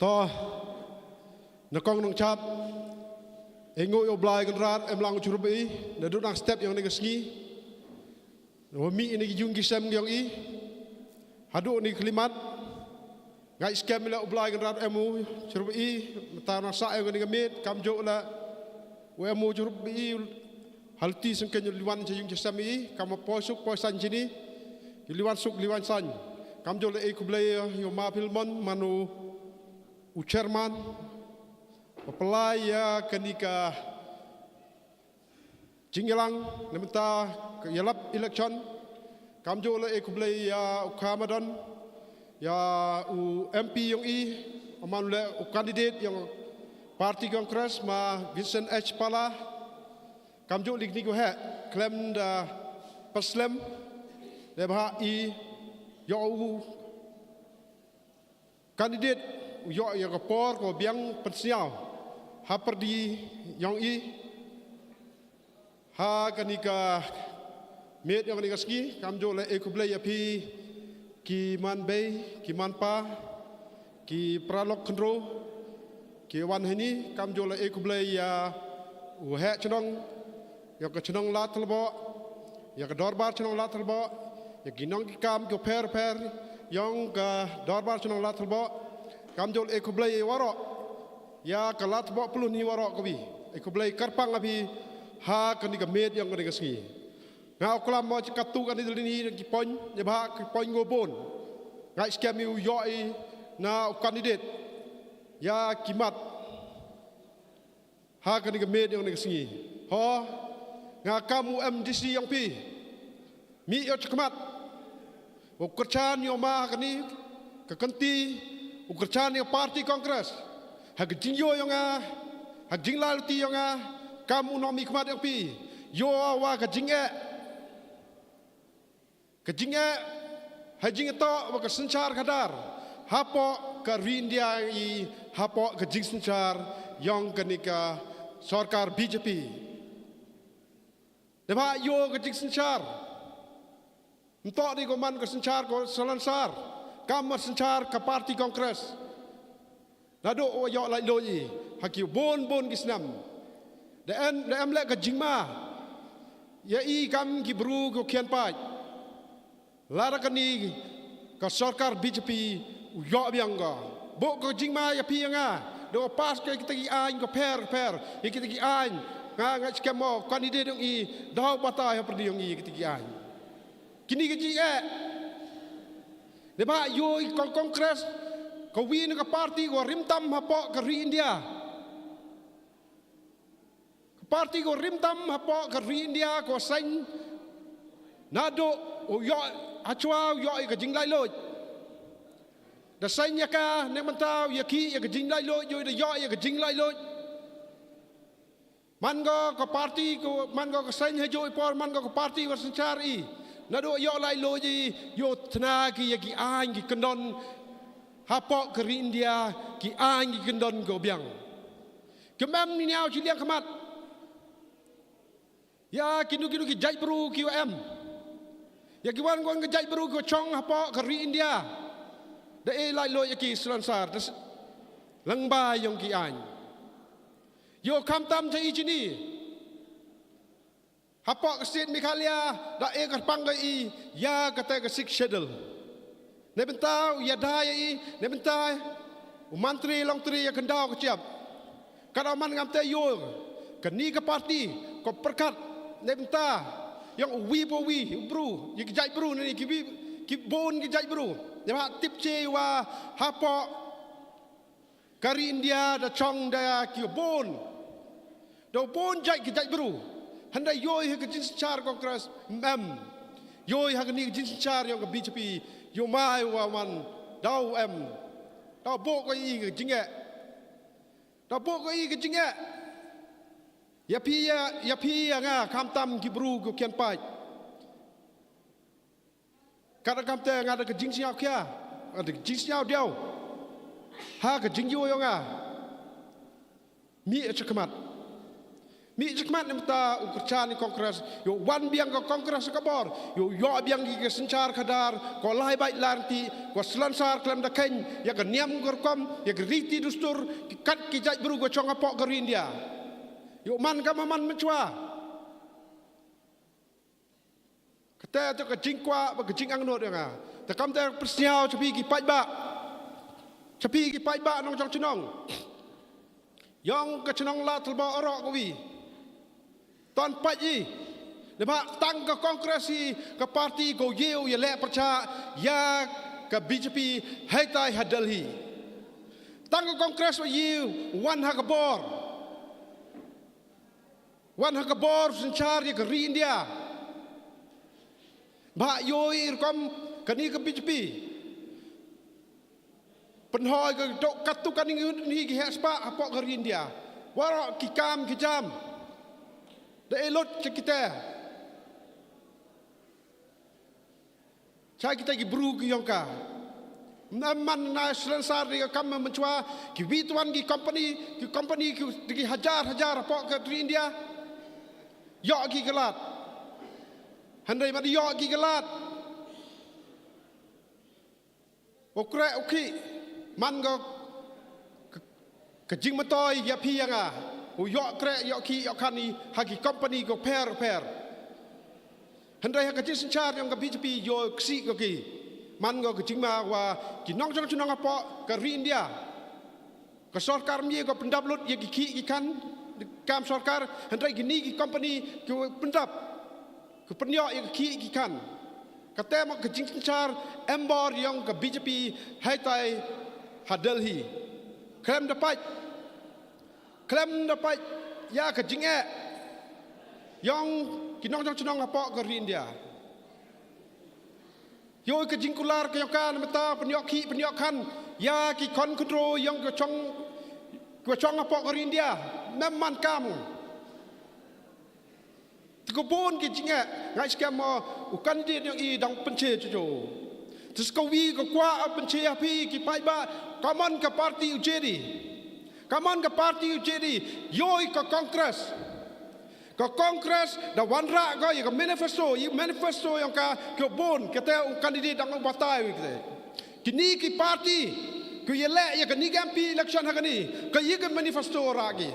toh nakong nong chap engo yo blai kan rat em lang churubi na du nang step yang negasngi no mi ini jung gisem yang i hadu ni klimat ngai scam la blai kan rat emu churubi ta na sa yang ngamit kam jo la we emu churubi halti sengken liwan jung gisem i kam posuk posan sini liwan suk liwan san kam jo la e kublai yo ma filmon manu ucerman pelaya kenika jinglang nemta yalap election kamjo le ekublai ya ukamadan ya u MP yang i aman le u kandidat yang parti kongres ma Vincent H Pala kamjo lik niku he klem da paslem le bah i yo u kandidat yo ya kapor ko biang pensial haperdi yang i ha kanika met yang kanika ski kamjo le ekublai api ki man bay ki man pa ki pralok khandro ki wan hini kamjo le ekublai ya u he chnong ya ka chnong la thlbo ya ka dorbar chnong la thlbo ya ginong ki kam ko per yang ka dorbar chnong la thlbo kamjo le ekublai waro ya kalat bawa puluh ni warok kobi ekublai karpang abi ha kanika med yang kanika ski ngau kelam mo katu kan ini ki pon ya bah ki pon ngobon ngai scam yu yoi na kandidat ya kimat ha kanika med yang kanika ski ho ngakamu MDC yang pi mi yo cekmat ukerchan yo ma kani kekenti ukerchan yo parti kongres hak jingyo yang hak jinglal ti yang kamu nomi kemat yang pi yo awa ke jinge hajing to ke sencar kadar hapo ke rindia i hapo ke jing sencar yang kenika sarkar BJP deba yo ke jing sencar entok di koman ke sencar ko selansar kamar sencar ke parti kongres nado o yo lai loi haki bon kisnam da em le ka jingma ya i kam ki bru ko kian pai lara kani ka sarkar BJP yo bianga bo ko jingma ya pi nga do pas ke kita ki ain ko per kita ki ain nga skemo kandidat yang i daw bata ya perdi yang i kita ki ain kini ke ji de ba yo kongres kau win ke parti ko rimtam hapo ke India. Ke parti ko rimtam hapo ke India ko sain nado o yo achwa yo ke jinglai loj. Da sain ya ka ne mentau ya ki ya ke jinglai loj yo da yo ya ke jinglai loj. Man go ke parti ko man go ke sain ha jo por man go ke parti ko sencari. Nado yo lai loj yo tna ki ya ki an ki kendon hapok ke India ki an ki gendon go biang kemam ni niau ciliang kemat ya kinu ki jai bru ki am ya ki wan gon ke jai bru ko chong hapok ke India da e lai lo ya ki selansar lang ba yong ki an yo kam tam thai chini hapok ke state Meghalaya da e ka pangai ya kata ke six schedule nebentau ya dai nebentai mantri long tri ya kendau ke siap kalau man ngam te yo keni ke parti ko perkat nebenta yang wi bru ye jai bru ni ki bon ki jai bru ya tip che wa hapo kari India da chong da ki bon do bon jai ki jai bru handai yo ke jin char kongres yo ha ni jin char yang ke BJP yo mai wa man dau dau bo ko i ke jinge dau bo ko i ke jinge ya pi nga kam tam ki bru ko kian pai kada kam te nga da ke jing siao kya ada jing siao diao ha ke jing yo nga mi e chakamat Mi jikmat nemta ukurchan ni kongres yo wan biang ko kongres kabor yo biang gi sencar kadar ko lai bai lanti ko selansar klam da ken ya ga niam gorkom ya ga riti dustur ki kat ki jaj bru go chong apok ko India yo man ka man menchua kata to ka jingkwa ba ka jing ang no nga ta kam ta persiao chapi ki pai ba nong chong chinong yong ka chinong la thlba orok ko wiตอนไปยี่เดี๋ยวตั้งกับคอนเกรสกับพรรคก็เยี่ยวอย่าเละประชายากับบีเจพีให้ตายฮัดเดลฮีตั้งกับคอนเกรสว่าเยี่ยววันฮักบอร์สัญชาติกับอินเดียบ่ายโยยรวมกันนี้กับบีเจพีปัญหาก็ตกกัดตุกันนี้กี่แห่งสปะพวกกับอินเดียว่ากิจามได้ลดkitaใช้kita ki bru ki yongka naman na selansar di kam mencuba ki wituan ki company ki hajar apa ke India yok ki gelat handai madi yok ki gelat okey man go kejing matoy ya pi yang yok krek yok ki yok kan ni hagi company ko per handai hak kecil sencar yang ke BJP yo ksi ko ki man go kecing ma wa ki nong chong apa ke India ke sarkar mi ko pendap lut ye ki kan kam sarkar handai gini ki company ko pendap ko penyo ye ki kan kata mak kecing sencar embor yang ke BJP hai tai Delhi klaim dapat ya kecing yang kinong chong apa ke India yo kecing kular ke yokan mata penyok kan ya ki kontrol yang ke chong apa ke India memang kamu tekupun kecing ngai skam ukan dia yang i dang penche cucu terus kawi ko kwa penche api ki pai ba kaman ke parti UJD kaman ke parti UJD yoi ke kongres da wanra go ya manifesto yang ka bon kata kandidat dang batai kita kini ki parti ku yele ya kini MP election hakani ka ye manifesto ragi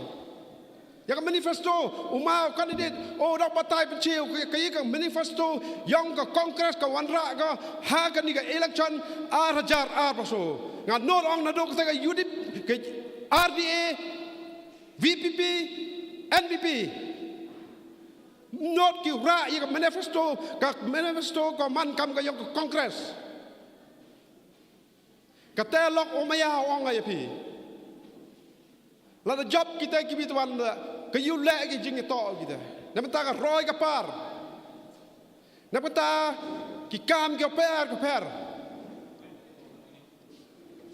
ya manifesto umau kandidat dang batai penceu ka ye manifesto yang ka kongres ka wanra go hakani ka election hajar paso nganor ong nadok ka UDP RDA, VPP, NPP, not ki ra yang manifesto ko man kam ka yang kongres. Kata lok omaya ong ay pi. Lada job kita ki bitwan ke yu le ki jing to kita. Namata ka roy ka par. Namata ki kam ki per.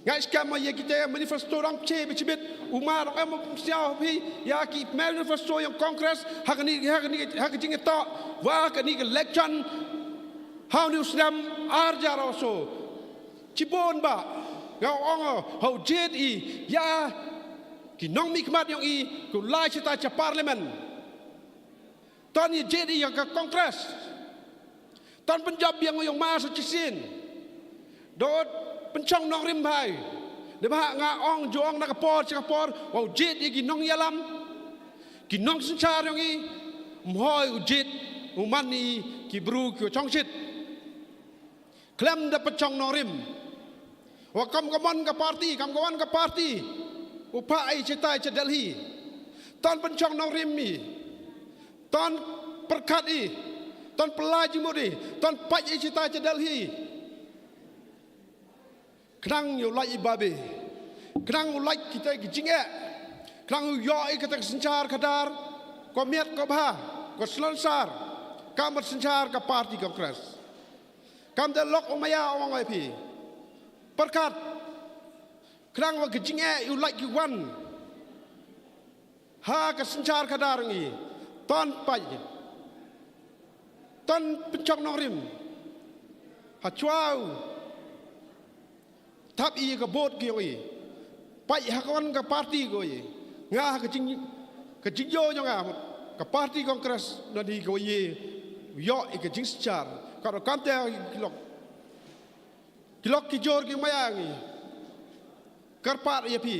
Ngai skam ya kita manifesto orang cebit umar orang siau pi ya ki manifesto yang kongres hakani jing to wa kani election how new slam arjar also cibon ba ngau ong ho JDI ya ki nong mikmat yang i ku lai cita cha parlimen ton ni JDI yang ke kongres ton penjab yang masa cisin dot pencong nong rimbai debah ngaong joong nak kapor wow jit ye ginong yalam ginong sencar yang i mhoi ujit umani ki bru ki chong chit klem da pencong nong rim wa kam kawan ka parti upa ai cetai ce Delhi ton pencong nong rim mi ton perkat i ton pelaj mudi ton pai ai cetai ce Delhi kerang yo lai babe kerang lai kita gijing kerang yo kita sencar kadar komiat ko bah ko selansar kamar sencar ka parti kongres kam da lok omaya ong ai pi perkat kerang wa gijing yo lai ki wan ha ka sencar kadar ngi ton pai ton pencong norim ha chuau thap i ka bot ki oi pai ha kon ka parti ko i nga ka jing yo nga ka parti kongres nadi ko ye yo ike jing secar karo kante kilok ki jor ki mayangi karpat ye pi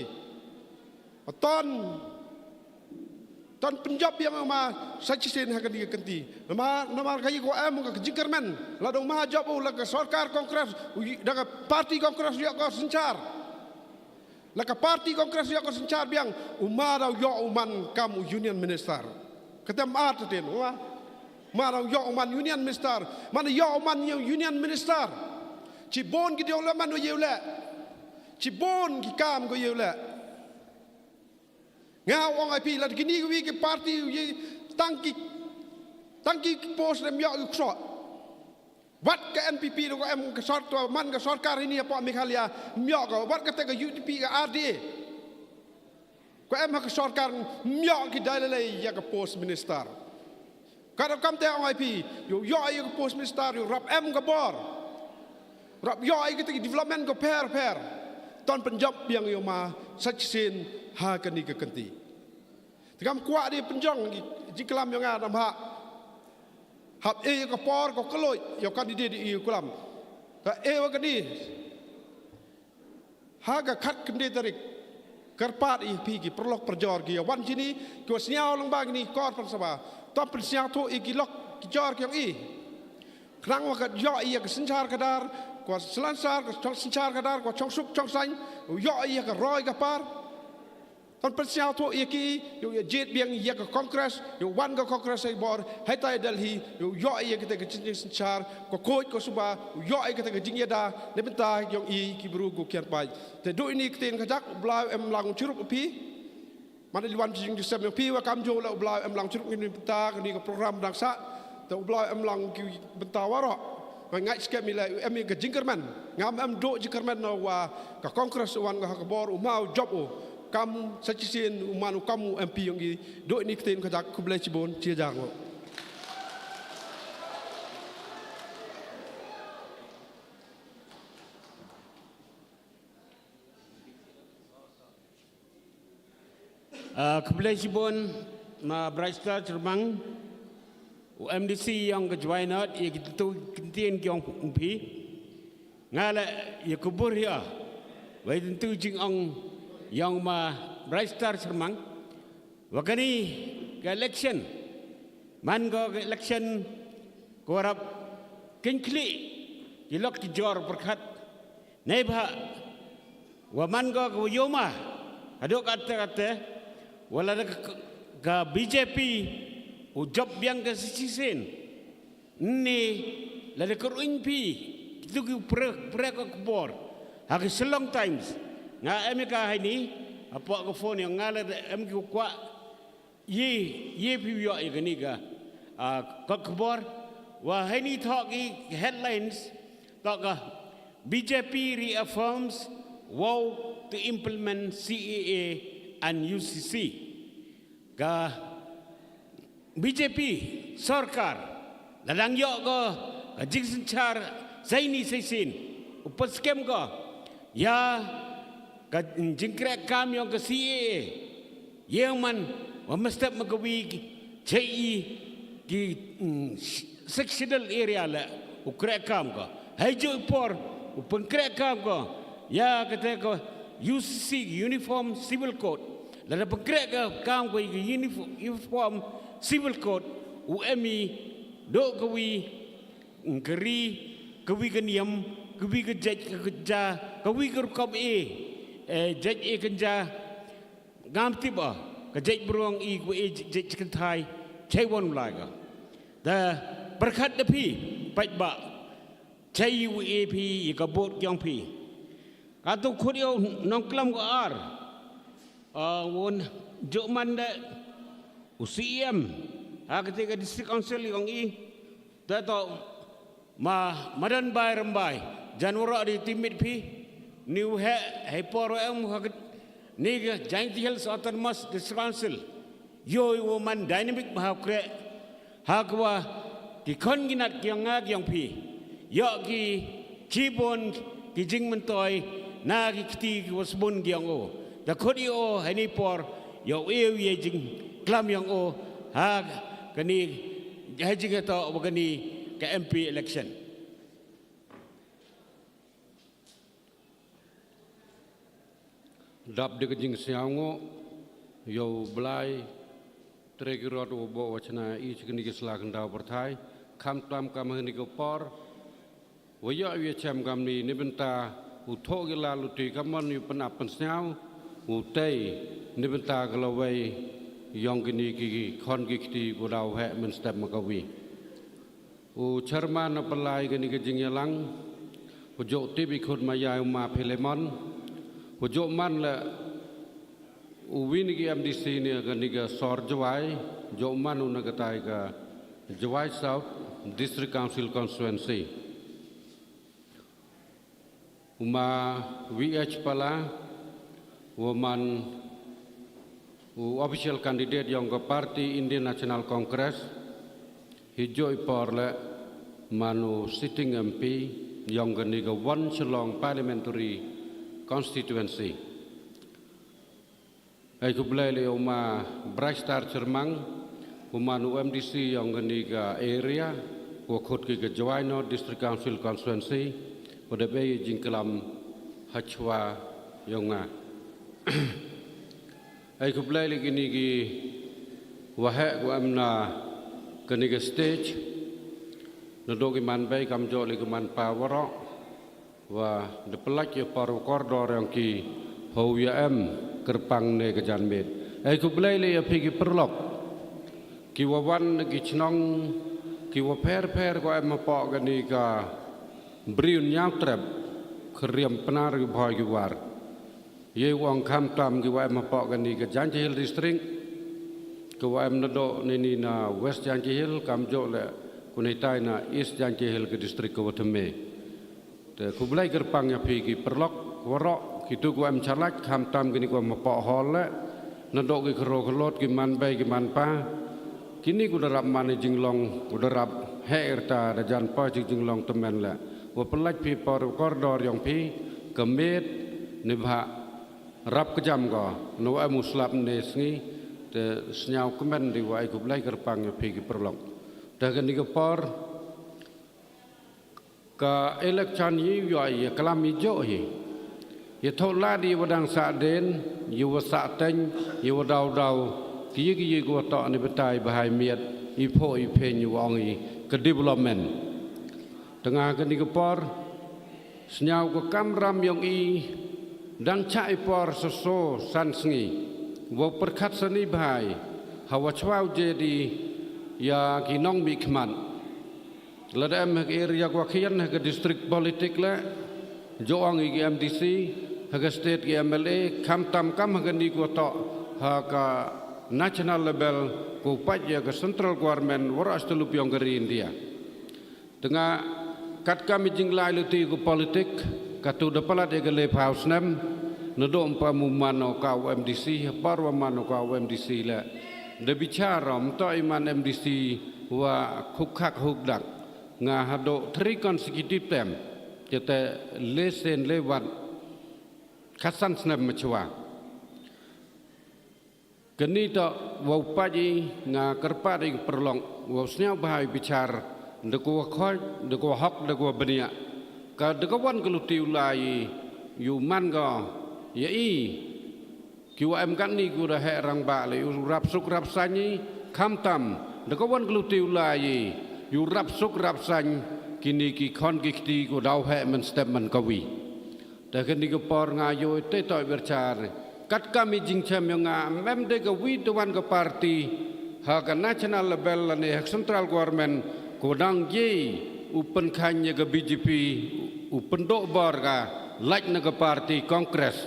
ton penjab yang ma sajisin ha kadi kenti nama kai ko am ka jingkerman la dong ma job la ka sarkar kongres daga parti kongres yo ko sencar la ka parti kongres yo ko sencar biang umara yo uman kamu union minister ketem aten marang yo uman union minister mana yo uman union minister cibon ki diong la man yo le cibon ki kam ko yo le ngau orang api la gini wi ke parti tangki pos dem yo ukso wat ke NPP do ko em ke sort to man ke sarkar ini apa Meghalaya myo ko wat ke te ke UDP ke RD ko em ke sarkar myo ki dalale ya ke pos minister kada kam te orang api yo ke pos minister yo rap em ke bor rap yo ke te development ko per ton penjab yang yo ma sachin ha kani ke kenti tikam kuat di penjong jiklam yang ada ha hab ke por ko keloi yo kandidat di kulam ta wa kadi ha ga khat kende tarik karpat pi ki perlok perjor ki wan sini ko siau long bang ni kor pan saba tom pen siau to ki lok ki jor ki i krang wa ka yo ke sencar kadar ko selansar ko sencar kadar ko chong sup chong sain yo ke roi ka par ton persial tu iki yo jet biang ya ke kongres yo wan ke kongres ai bor hai tai Delhi yo kita ke jing sencar ko koi ko suba yo kita ke jing yada ne benta yo ki bru go kian pai te do ini kten kajak blau em lang churup pi mana liwan jing sem yo pi wa kam jo la blau em lang churup ni benta ni ko program daksa te blau em lang ki benta waro ngai skem ila em ke jingkerman ngam em do jingkerman no wa ka kongres wan ka bor mau job kamu sajisin umanu kamu MP yang di do ini keten kajak kublai cibon cia jango kublai cibon ma Brightstar Cermang UMDC yang kejuainat ia gitu kentian kiong umpi ngala ia kubur ya wai tentu jing ong yang ma Brightstar Cermang wakani ke election man go ke election korap kinkli dilok ki jor berkat neba wa man go ke yoma adok kata wala ke BJP ujob yang ke sisin ni lada keruin pi itu ke pre kubor hak selong times nga emika ini apa ko phone yang ngala em ko kwa ye pi yo igani ga kakbor wa hani talki headlines ka BJP reaffirms vow to implement CAA and UCC ga BJP sarkar ladang yo ko jing sencar zaini saisin upas skem ko ya jingkrek kam yang ke CAA yang man mesti magawi CI di sectional area la ukrek kam ko haju por upengkrek kam ko ya kata ko UCC Uniform Civil Code la pengkrek kam ko uniform civil code UMI do kawi keri kawi keniam kawi kejaj keja kawi kerkom jaj kenja ngam tiba kejaj beruang ku jaj kentai cewon laga da berkat depi baik ba cai UAP ikabot kyang pi katu kudio nongklam ko ar won joman da UCM ketika district council yang da to madan bay rambai janwara di timit pi new he poro em ni Giant Hills Autonomous District Council yo woman dynamic bahakre hakwa ki kon ginat kyang nga kyang pi yo ki kibon ki jing mentoy na ki kti ki wasbon kyang o da kodi o hani por yo ye jing klam yang o ha kani haji kata begini ke MP election. Dap de jing siango yo blai trekirot obo wachana I chikni gislakan daw perthai kam tam kam hani ko por waya wi cham kam ni nibenta utho gila luti kamon yu panap pensau utei nibenta galawai yong kini ki khon ki kti ko daw he men step makawi u charman apalai kini ke jing yalang ujo tibi khut maya ma philemon ujo man la uwin ki MDC ni kini ke sor jawai jo man una katai ka Jawai South District Council Constituency uma VH pala woman official candidate yang ke parti Indian National Congress hijau iporle manu sitting MP yang kini ke Wan Chelong Parliamentary Constituency. Aku beli uma Bright Star Cermang, umanu MDC yang kini ke area, wakut ke Jawai North District Council Constituency, pada bayi jingkelam Hachwa Yonga. Aku beli kini ke wahak amna kini ke stage, nadoki man bayi kamjo lagi man power. Wa de pelak ye paru koridor yang ki hawya kerpang ne kejanmet ai ku blai le phi ki perlok ki wawan ki chnong ki wa per ko em po gani ka briun nyang trep kriam penar ki bhoi ki war ye wong kham tam ki wa em po gani ka Janji Hill district ko wa em nado ni na West Janji Hill kam jo le kunitai na East Janji Hill ke district ko wathme te ku blai kerpang ya phi ki perlok warok kitu ku am chalak kham tam kini ku mapo hol le nadok ki khro khlot ki man bai ki man pa kini ku darap man jinglong ku darap herta da jan pa jinglong temen le wa pelaj phi por koridor yang phi kemet ni bha rap kejam ko no am uslap ne sngi te snyau kemen di wa ku blai kerpang ya phi ki perlok da kini ke por ka election yi yoi kalam ijo hi ye thola di wadang sa den yu sa ten yu daw ki go to ni betai bahai miet I pho I phe nyu ong I ke development tengah ke ni ke por snyau ko kamram yong I dang chai por so san sngi wo perkhat sani bahai hawa chwau je di ya ki nong bi khman lada em area ko khian ke district politik la joang I MDC ke state ke MLA kham tam kam ke ni ko to ha ka national level ko pajya ke central government waras telu piong ke India tengah kat kami jinglai luti ko politik katu dapalat ke le house nam nodo pamu mano ka MDC parwa mano ka MDC la de bicara to iman MDC wa khukak hukdak nga hado 3 consecutive term jete lesen lewat khasan snap machwa keni to wau paji nga kerpa ding perlong wau snya bahai bicar de ko khoi de ko hok de ko benia ka de ko wan keluti ulai yu man go ye I ki wa em kan ni ku da he rang ba le rap suk rap sanyi kham tam de ko wan keluti ulai yu rap suk rap san kini ki khon ki kti ko daw he men step man kawi ta kini ko por nga yo te to berchar kat kami jing chem yo nga mem de ko wi to wan ko party ha ka national level ne central government ko dang ye upen khanye ke BJP upen do bor ka laj na ko party congress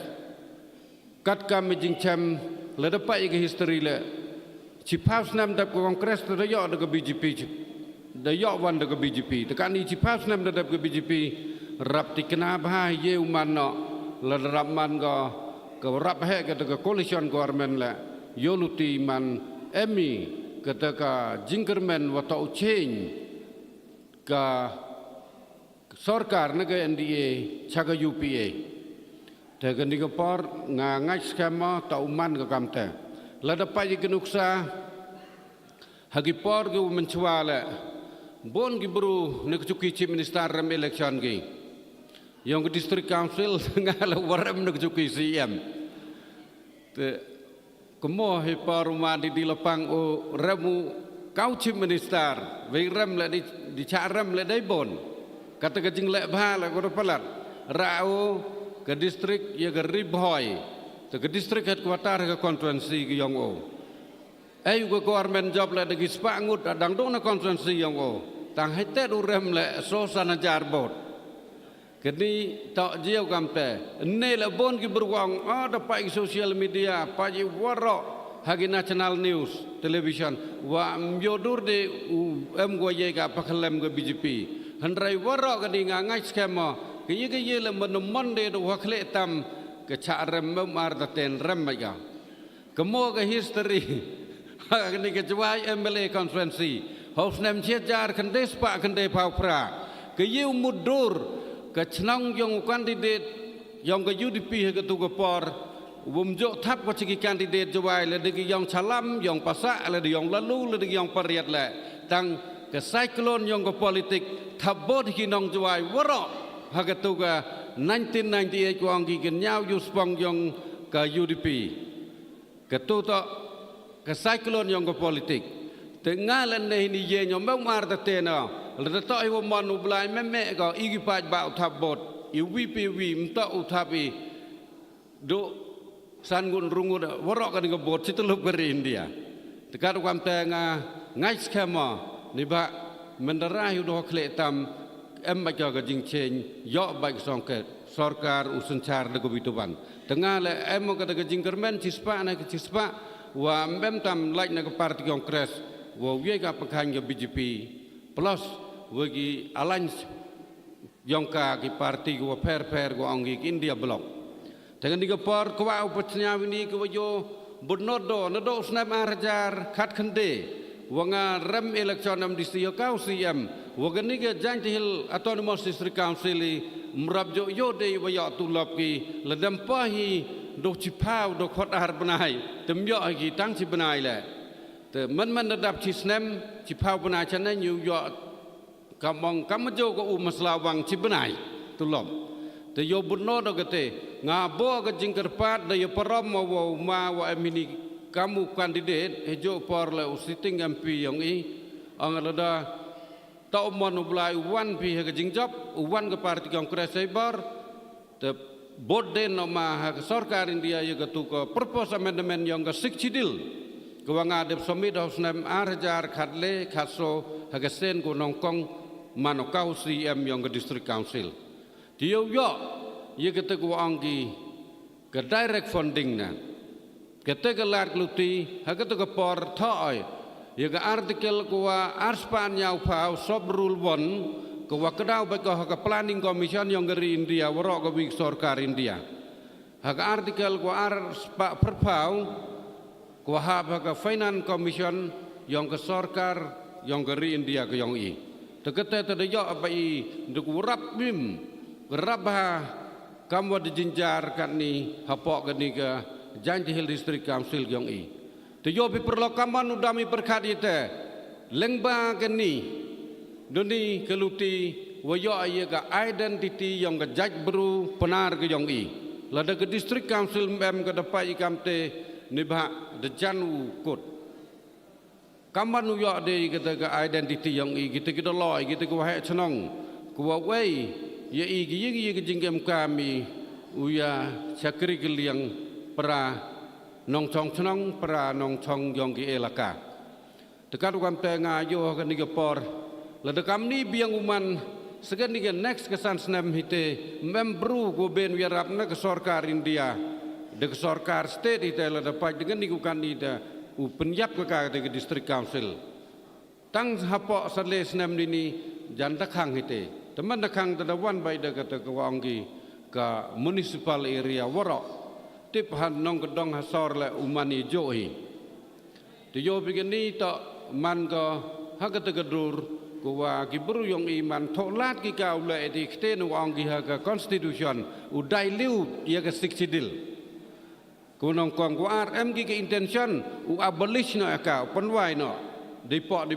kat kami jing chem le da pa ke history le chi paus nam da ko congress to yo da ko BJP da yo wan da ke BJP tekan ni cipas nam da ke BJP rap tikna bah ye uman no la rap man go ke rap he ke ke coalition government la yo luti man emi ke ka jingkermen wa to change ka sarkar na ke NDA chaga UPA te ke ni ke por nga ngai skema ta uman ke kamte la da pa ye ke nuksa hagi por ge mencuala bon gi bru ne kuki chief minister ram election gi yang ke district council ngala waram ne kuki CM te kemo he paruma di lapang o ramu kau chief minister ve ram le di charam le dai bon kata ke jing le bha le ko palat rao ke district ye ke ribhoi te ke district headquarter ke constituency ki yang o ai ko government job le de spa ngut dang dong na constituency yang o tang hai te du rem le so sanajar bot kini tak jiau kampe ne le bon ki beruang ada pai social media pai waro hagi national news television wa myodur de em go ye ka pakhalem go BJP handrai waro ka di ngai skema ke ye le mon de do wakle tam ke cha rem mar da ten rem ma ya kemo ke history hagi ke jwai MLA conference Hos nem jar kendes pak kende pau pra ke yu mudur ke chnang yang kandidat yang ke UDP ke tu ke por wumjo thap ko chiki kandidat jawai le de yang chalam yang pasak le de yang lalu le de yang pariat le tang ke cyclone yang ke politik thabot ki nong jawai waro ha ke tu ke 1998 ko ang ki ke nyau yu spong yang ke UDP ke tu to ke cyclone yang ke politik tengah lene ini ye nyom bang mar ta tena le ta ai wo man u blai me ko igi paj ba thap bot i wi pi wi mta u thapi do san gun rungu warok kan ke bot situlup ke India tekat kwam tenga ngai skema ni ba mendarah yu do khle tam em ba ka jing chen yo ba song ke sarkar usencar de bituban tengah le em ka de jing kermen cispa na ke cispa wa mem tam like na ke parti kongres wo ye ka pakhan ke BJP plus wagi alliance yongka ki parti ko per ko angi India block dengan diga par ko wa upatnya wini ko yo bonodo nodo snap arajar khat khande wanga ram election am distio kau CM wagani ke janjil autonomous district council mrab yo de wa ya tulap ki ledam pahi do chipau do khot har banai tem yo ki tang chi banai le te manระดับ Chisnem จิพาวปนาชันนิวยอร์กกำมองกำมโจก็อุมสลาวังชิบนายตุลมแต่โยบุญโนดก็เตงาบัวก็จิงกระปาดได้ยปรมมาว่าเอมินีkamu kandidat hejo por le sitting MP yang i angada tau mon ublai wan pi ha jing job wan ke parti kongres cyber te bodden no ma ha sarkar India ye ke tu ko purpose amendment yang ke sikchidil kewanga dep somit hosnem arjar khatle khaso hagasen ko nongkong manokau CM yang ke district council diu yo ye ke te ko angki ke direct funding na ke te ke lar kluti ha ke te ke por thoi ye ke artikel ko arspan nyau phau sob rule won ko wa kedau ba ko ha ke planning commission yang ke India waro ko wi sarkar India ha ke artikel ko arspa perpau kuahab ke finance commission yang ke sarkar yang ke India ke yang i tekete tedaya apa i duk rap bim rabha kamwa dijinjar kan ni hapok ke ni ke janji hill district council yang i teyo bi perlo kaman udami perkhat ite lengba ke ni doni keluti wayo aye ke identity yang ke jaj bru penar ke yang i lada ke district council mem ke dapai kamte nibha de janu kot kaman yo de kita ke identity yang i kita loi kita ko ha chnong ko wei ye i gi ge jingem kami uya chakri giliang pra nong chong chnong pra nong chong yong gi elaka dekat kam tenga yo ke ni ke por la de kam ni biang uman segan ni ke next kesan snam hite membru go ben wirap na ke sarkar India de sarkar state ite la dapat dengan niku kandida u penyap ke district council tang hapok sale snam ini janda khang ite teman khang tadawan bai de kata ke wanggi ka municipal area waro tip han nong kedong hasor le umani joi de yo begini to man ko hakata kedur ko wa ki bru yong iman tholat ki ka ule eti kte no wanggi ha ka constitution u dai liu ye ka siksidil kunong kong ko RM ki intention u abolish no ka panwai no dipok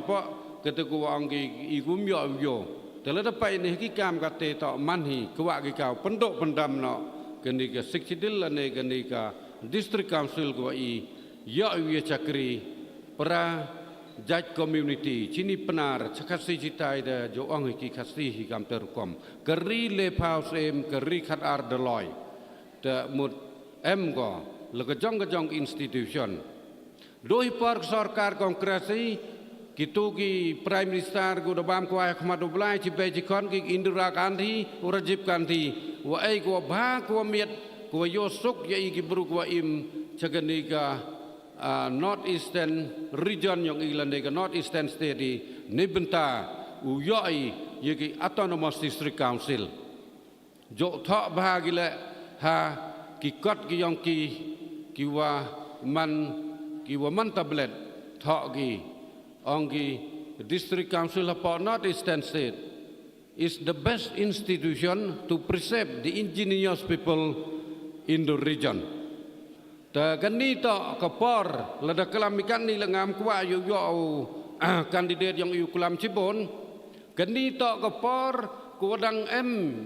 ketika anggi igum yo telah dapat ini kikam kate tak manhi kuat kikau pendok pendam no kenika siksidil ane kenika district council kuat ya cakri para judge community cini penar cakasi cita ida jo ang ki khasi hikam terkom keri le paus em keri khat ar deloy te mut em go le kejong institution doi par sarkar kongresi kitu ki prime minister ku dabam ko ay khmadu blai chi pe chi kon ki Indira Gandhi Rajiv Gandhi wa ai ko ba ko miet ko yo suk ye ki bru ko im chaganika North Eastern region yang England ke North Eastern state di Nibenta uyai yaki autonomous district council jo thak bahagile ha ki kot ki yang ki wa man tablet thak ki anggi district council of North Eastern state is the best institution to preserve the indigenous people in the region. Kani tak kapor lada kelam ikan ni lengam kuat yo kandidat yang kelam Cibon kani tak kapor kuadang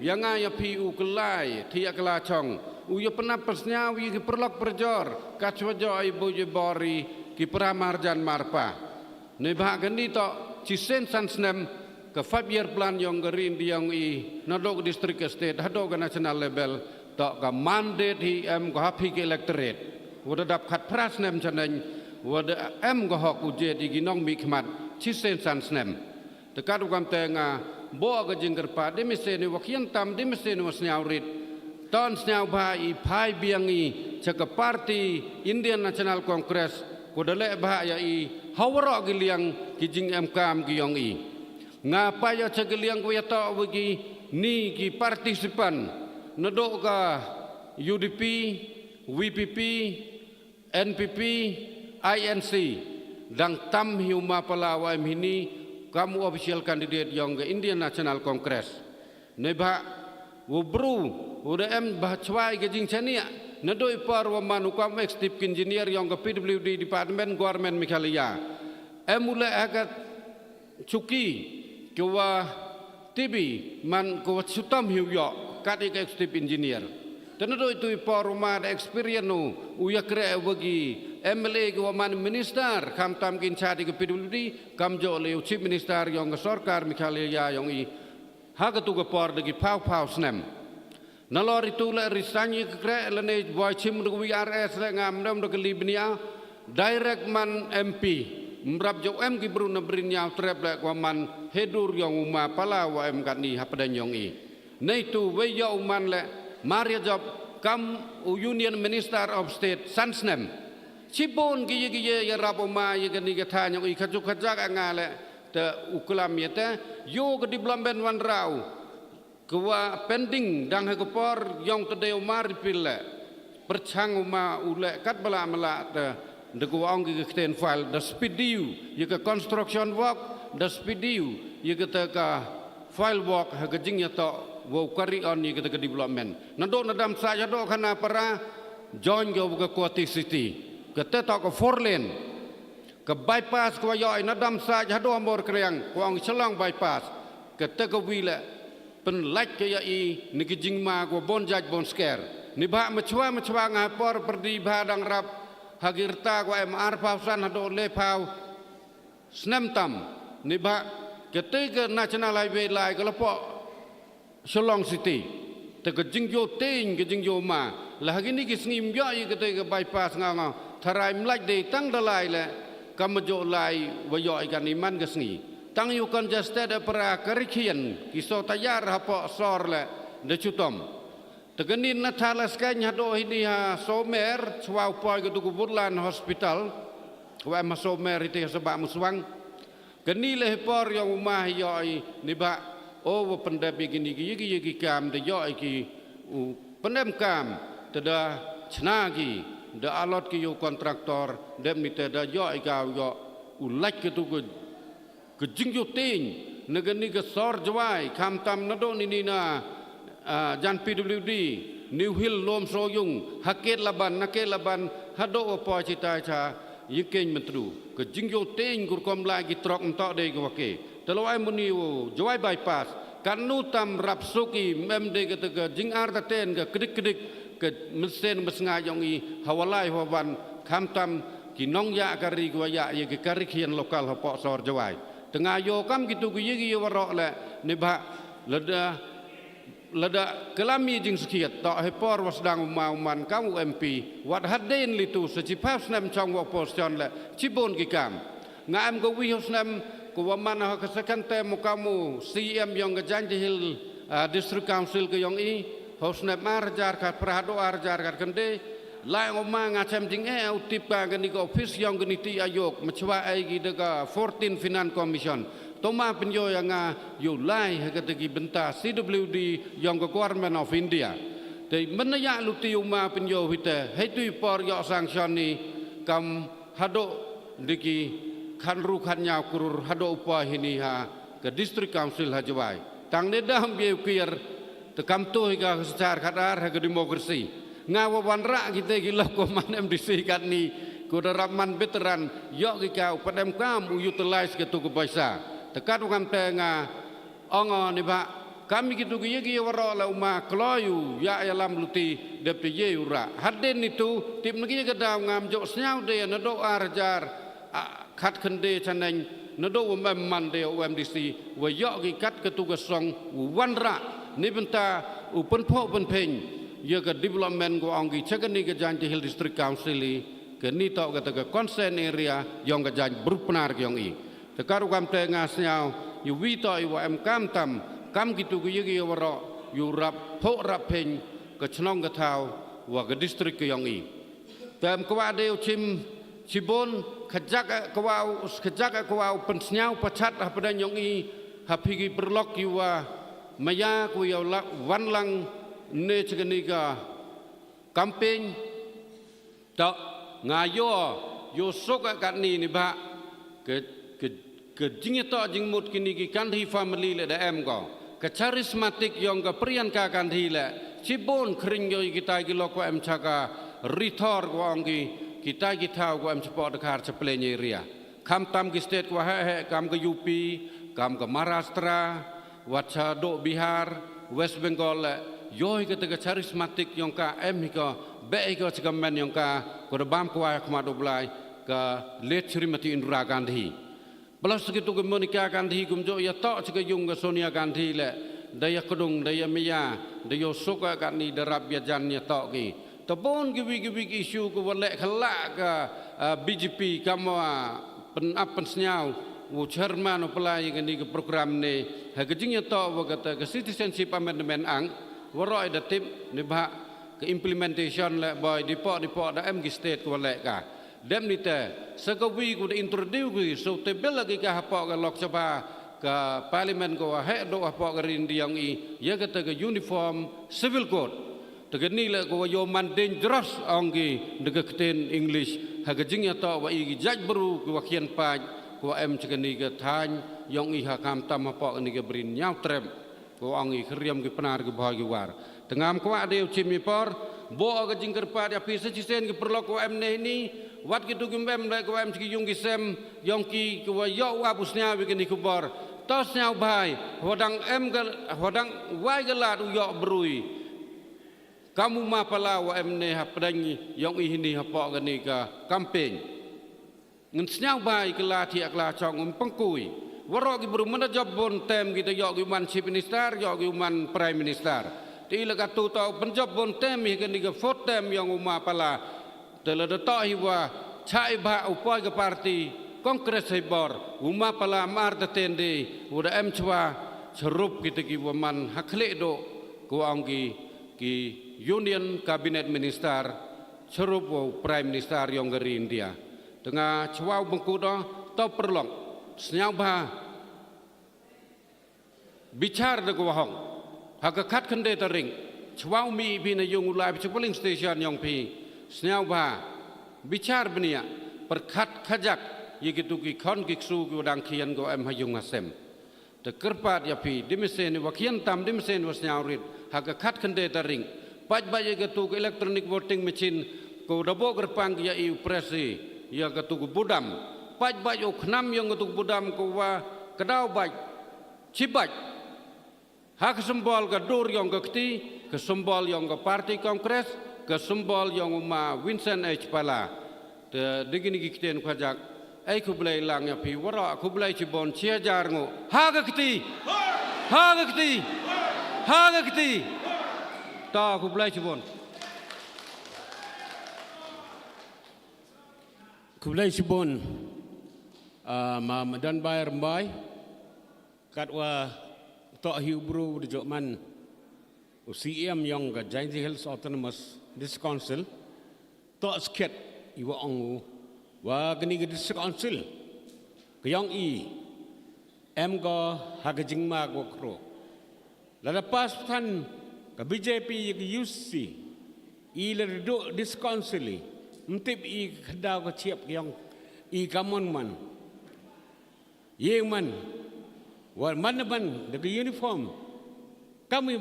yang ayah PU kelai tiak kelacong uyo penapasnya uyo perlok perjor kacwajo ibu jebori ki pramarjan marpa ne kani tak cisen sansnem ke 5 year plan yang gerin yang nadok district state hadok national level tak ke mandate ko hapi ke electorate wada dap khat pras nem chaneng wada ko hok uje di ginong mi khmat chisen san snem tekat ukam tenga bo ga jingker pa de meseni wakian tam de meseni wasnyau rit ton snyau bhai phai biangi chaka party Indian National Congress ko dale bha ya hawro giliang ki jing kam ki yong ngapa ya chagiliang ko ya ta wigi ni ki partisipan nadok ka UDP WPP NPP, INC, dan tam hiuma palawa ini kamu official candidate yang ke Indian National Congress. Nebak wubru, udah bahcwai ke jing chania. Nadoi par waman ukam executive engineer yang ke PWD Department Government Mikhalia. Mulai agak cuki kewa tibi man kewa sutam hiuyok kadik executive engineer. Tentu itu par rumah ada experience nu uya kere bagi MLA ke waman minister kam tam kin chadi ke PWD kam jo le chief minister yang ke sarkar Mikhalia yang hak tu ke par degi pau snem nalor itu le risanyi ke kere le boy chim du RS le ngam dam do ke libnia direct man MP mrap jo M ki bru na brinya trep le waman hedur yang uma pala wa M kani hapadan yang nei tu we yo man le Maria job kam Union Minister of State Sansnem Cibon kiye ya rapoma ye gani gatha nyong ikhajuk khajak angale te uklam yete yo ke development wan rau kwa pending dang ha kepor yong tedeu maripile perchang uma ule kat bala mala te de kwa ong ki kten file the speediu ye ke construction work the speediu ye ke te ka file work ha ke jing ya to wo carry on ni ke development nando nadam saja do kana para join go ke Koti City ke ta ko 4 lane ke bypass ko yo nadam saja do mor kriang ko ang selang bypass ke ta ko wile pen like ke ya ni ke jingma ko bon jaj bon scare ni ba machwa ngapor perdi badang rap hagirta ko MR pausan do le pau snem tam ni ba ke ke national highway lai ko lepo Shalong City, tega jingjo ting ke jingjo ma, lah gini kis ngim yo ye ke tega bypass nganga, tharai mlaj de tang dalai le, kamajo lai wayo ikan iman ke sngi, tang yu congested para karikian, kiso tayar hapo sor le, de chutom, tega nin na thalas kan hado hini ha somer, swau poi ke tuku Woodland Hospital, wa ma somer ite sebab muswang, keni le por yang umah yo ni ba oh pendap begini gigi kam de yo iki pendam kam tada chnagi de alot ki yo kontraktor dem ni tada yo ika yo ulak ke tu ke jingyo ting negani ke sor jwai kam tam nado ni na jan PWD New Hill lom soyung haket laban hado po cita cha yikeng mentru ke jingyo teng kur kom lagi trok entok de ke wake teloi muniu jawai bypass kanu tam rapsuki memde ke ke jingar taten ke kedik-kedik ke mesin mesnga yong i hawalai hawan kam tam kinong ya kari gua ya ye ke kari kian lokal hapok sor jawai tengah yo kam gitu ku ye warok le ne ba lada kelami jing sekiat tak hepor wasdang umman kamu MP wat hadin litu secipap snam chong wa postion le cibon kikam ngam go wi snam ko waman ha kasakan te mo kamu CM yang gajanji hil district council ke yang i hosnam arjar kat prado arjar kat kende lai ngoma ngacam jing utip ka gani ko office yang gani ti ayok machwa ai gi daga 14 finance commission Toma penyo yang yulai ketika benta CWD yang Government of India. Tapi menaya luti uma penyo kita itu por yo sanction ni kam hado diki kanru kanya kurur hado upah ini ha ke district council hajawai. Tang nedam biu kir tekam tu hingga secara kadar ke demokrasi. Ngawawan rak kita gila koman MDC kat ni kudaraman veteran yo kikau padam kam utilize ke tu kebaisa. Tekat ukam tengah ongo ni ba kami gitu gigi waro la uma kloyu ya alam luti depte ye ura hadin itu tip negi kedau ngam jok snyau de nado arjar khat khende chaneng nado man de OMDC wa yo gi kat ketugas song wanra ni benta upen pho pen peng ye ke development ko anggi chagani ke janji hill district council ke ni to ke consent area yang ke janji berpenar yang i Tekaru kam tengah senyau, yu wito iwa kam tam, kam gitu gigi waro, yu rap ho rap peng ke cenong ke tau, wa ke distrik ke yang i. Tam kwa deu cibon kejak kwau pensenyau pacat pada yang i, hapigi berlok iwa maya ku yau wan lang ne cegeniga kampeng, tak ngayo yo sok kat ni ba ke jingito jingmut kini ki kanthi family le da em ko ke charismatic yang ke prian ka kanthi le cibon kring yo kita ki lo ko em chaka rithor ko angki kita ko em support dekar ceplenya ria kam tam ki state ko he kam ke UP kam ke Maharashtra wacha do Bihar West Bengal le yo ke te charismatic yang ka em ko be ko cikamen yang ka ko bam ko ma do blai ka let Srimati Indira Gandhi Belas segitu ke Monica Gandhi kumjo ya tak juga yung ke Sonia Gandhi le daya kedung daya Mia daya suka kat ni derap ya jan ya tak ki tepon gibi isu ke walek kelak ke BJP kamu pen senyau chairman pelai ke ni ke program ni hagajing ya tak kata ke citizenship amendment ang waroi da tip ni bah ke implementation le boy dipok da MG state ke walek ka dem ni te sekawi ku introduce so tebel lagi ka hapok ke Lok Sabha ke parlimen ko he do hapok ke rindi yang i ya kata ke uniform civil code te ni le ko yo man dangerous anggi de keten English ha gejing ya to wa i jaj beru ko kian paj ko em cegeni ke than yang i ha kam tam hapok ni ke brin nyau trem ko angi kriam ke penar ke bah ke war tengam ko ade chimi por bo ke jingker pa ya pisa cisen ke perlo ko em ni wat gitu gimbem dai ko em ci yung gisem yong ki ko yo abusnya bikin ikubor tosnya bai hodang em ke hodang wai gelat yo berui kamu ma pala wa em ne hapdangi yong ihini hapok gani ka campaign ngen snyau bai kela ti akla chong pengkui waro ki buru mana job bon tem kita yo ki man chief minister yo ki man prime minister ti la ka tu to penjob bon tem gani ka vote tem yong ma pala telah detahui wa cai ba upaya ke parti kongres hebor uma pala mar tende udah em cwa serup kita ki waman hakle do ko angki ki union cabinet minister serup prime minister yang dari India tengah cwa bengku do to perlong senyau ba bicar de ko hong hakakat kende tering cwa mi bi na yung ulai polling station yang pi senyau bah bicar benia perkat kajak yigitu ki kon kiksu ki wadang kian go em hayung asem te kerpat ya pi dimesen wakian tam dimesen wasnyau rit haga kat kende taring paj ba yigitu ki electronic voting machine ko dabo kerpang ya i presi yang ketuk budam baj uknam yang ketuk budam kuwa kedau baj cibaj hak sembol ke dur yang kekti ke sembol yang ke parti kongres ke sembol yang ma Vincent H Pala te digini kiten pajak ai kublai lang ya pi wara kublai cibon cia jarngo hak kekti ta kublai cibon Kublai Sibon ma madan bayar mbai katwa tok hiubru di Jokman UCM yang ke Jainti Hills Autonomous District Council tok sket iwa ongu wa geni ke District Council ke yang em go hagajing ma go kro la pas tan ke BJP ke UC le do District Council mtip kedau ke ciap yang kamon man man wal mana man de uniform kami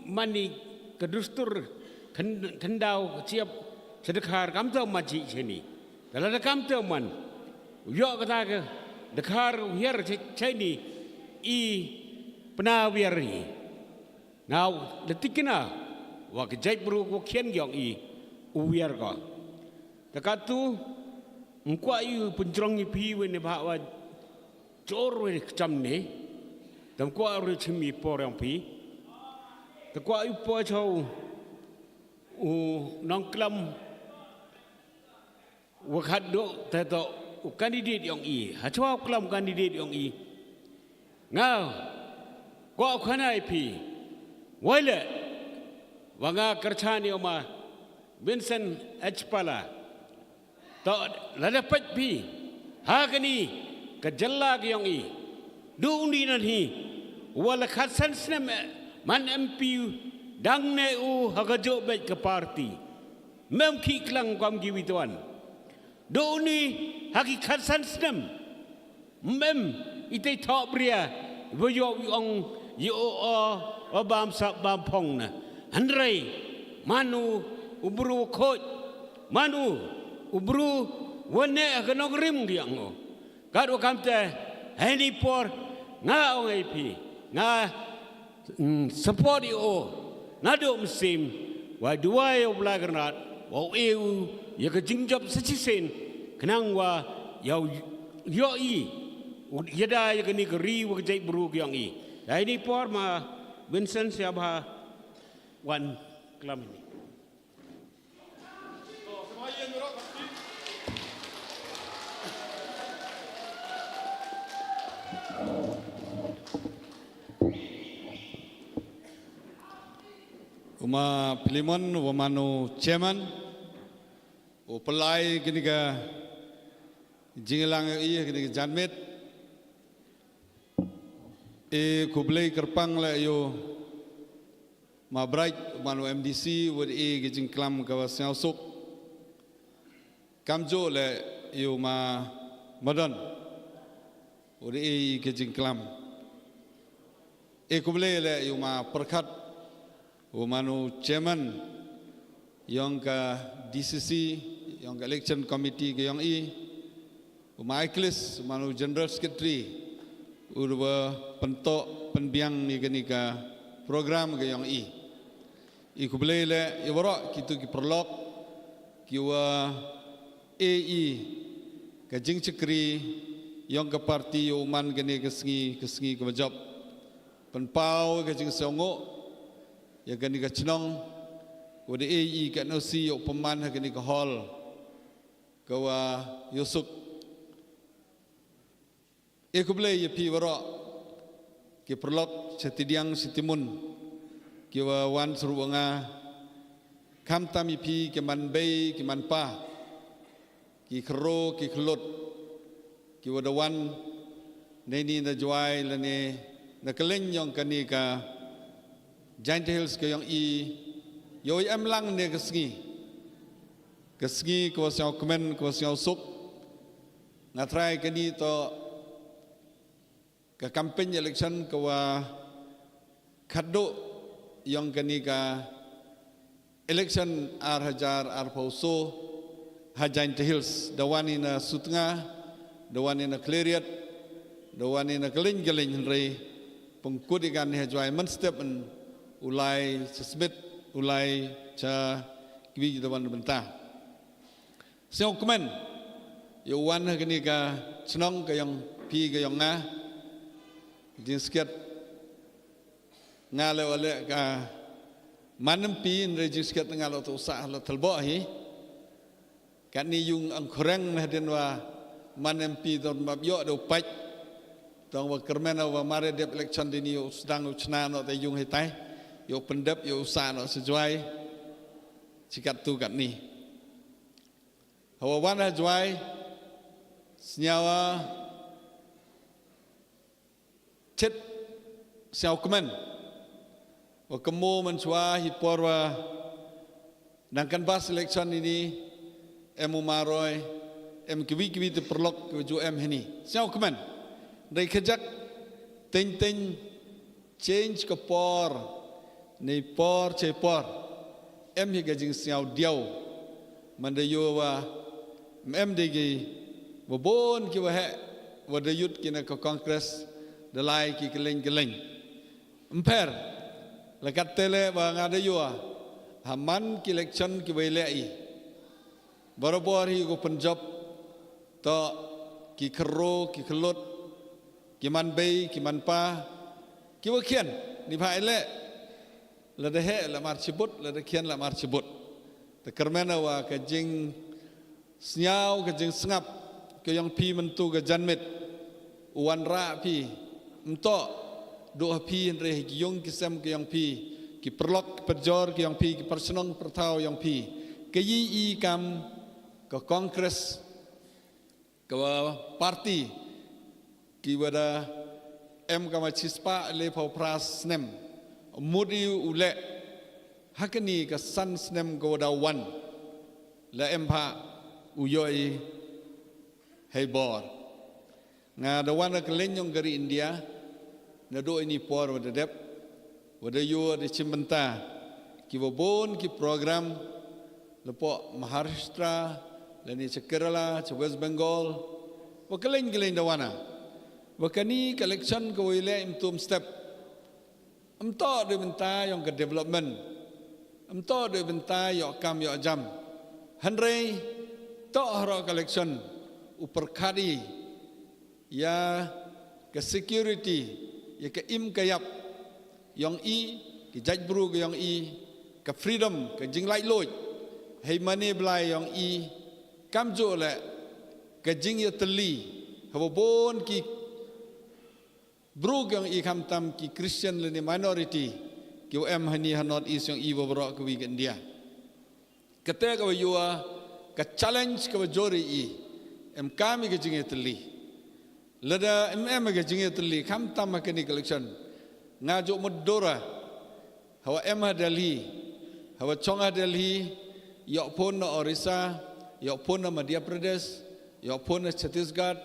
mani kedustur kendau ciap sedekar kam tau maji sini dalam kam tau man yo kata ke dekar biar sini penawir ni now detikna wa ke jai bru ko kien gyong uwiar ko takatu engkau ayu penjerong ipi wene bawa jor wene kecam ni dan kau ayu cemi por yang pi takau ayu por jauh nongklam wakat do tato kandidat yang hacau klam kandidat yang ngau kau kena ipi wala wanga kerjaan oma Vincent H Pala lada pi hakani kejalla yang duuni nanhi wala khasan snem man MP dang ne hagajo bet ke parti mem ki klang kam giwituan duuni haki khasan snem mem ite thok bria boyo ong yo obam sab bam phong na handrai manu ubru khoj manu ubru wane akanong rim diango kado kamte heni por nga ong AP nga support nga do mesim wa duai oblaganat wa eu ya ke jingjap sechisen kenang wa yau yoi yada ya ke ni keri wa jai bru yang heni por ma Vincent siapa wan klam ini Uma Pilimon, Wamanu Chairman, Upalai kini ka Jingilang kini ka Janmet, Kublai Kerpang la yo Mabrait Umanu MDC wad ke Jingklam kawasan Usuk, Kamjo la yo ma Madan wad ke Jingklam, Kublai la yo ma Perkat Umanu Chairman yang ke DCC, yang ke Election Committee ke yang Umaiklis, Umanu General Secretary, urwa pentok penbiang ni ke program ke yang Kubelai le iwara kitu ki perlok kiwa AE ke jing cekri yang ke parti uman kene kesengi ke majap penpau ke jing songo ya gani ka chnong wode AE ka nosi yo peman ha gani ka hall kawa yusuk Kubelai ye pi wara ki perlok setidiang sitimun kiwa wan suruanga kam tami pi ke manbei ke manpa ki khro ki khlot ki wadawan neni na joai lane na keleng yong kani ka Giant Hills ke yang yoi lang ne kesngi ko siao komen ko siao suk ngatrai kani to ke campaign election ko wa khaddo yang kani ka election ar hajar ar pauso Giant Hills, the one in Sutengah, the one in Clarion, the one in Galing Henry, pengkudikan hajwai menstep ulai sesbet ulai cha kiwi the one bentah. Siang komen, yo one kini ka senang ka yang pi ka yang nga, jinsket nga le ka manam pi Henry jinsket nga lo tu usah lo telbo hi. Kat ni yung ang kurang na din wa manampi don mabyo do pach dong wa kermena wa mare dep election din yo sedang uchna no te yung hitai yo pendep yo usa no sejuai sikat tu kat ni hawa wana juai senyawa chet siau kemen wa kemo menchua hipor wa nangkan bas election ini Maroy, kiwi tu perlok keju hini. Siapa keman? Dari kejak, ting change ke por, ni por cepor. Higa jing siapa diau, mandayo wa, degi, wabon ki wahe, wadayut kina ke kongres, dalai ki keleng. Emper, lekat tele wa ngadayo wa, haman ki election ki wailai. Baru-baru hari ko Punjab, to ki kero, ki kelut, ki manbei, ki manpa, ki wakian, ni bahai le, lada he, la marcibut, lada kian la marcibut. Te kermena wa kajing senyau, kajing sengap, ke yang pi mentu ke janmit, uwan ra pi, entok doa pi henre ki yung kisam ke yang pi, ki perlok perjor ke yang pi, ki persenong pertau yang pi, ke yi kam ke kongres ke parti ki wada kama cispa le pras snem mudi ule hakani ke san snem go da wan la pha uyoi hebor nga da wan ke lenyong gari India na do ini por wada dep wada yo de cimbenta ki wabon ki program lepo Maharashtra lani Kerala, West Bengal, wakaling dawana. Wakani collection ko ile imtum step. Amto de benta yang ke development. Amto de benta yo kam yo jam. Henry to haro collection uperkadi ya ke security ya ke kayap yang ke jajbru ke yang ke freedom ke jinglai loj. Hei mani belai yang kamjo le kajing ya teli habon ki brug yang kamtam ki Christian le ni minority ki hani hanot is yang bobro ke wi India kete ka yua ka challenge ka jori kami kajing ya teli lada kajing ya teli kamtam makani collection ngajo mudora hawa Delhi hawa chonga Delhi yok pun na Orissa yok pun na Madhya Pradesh, yok pun na Chhattisgarh,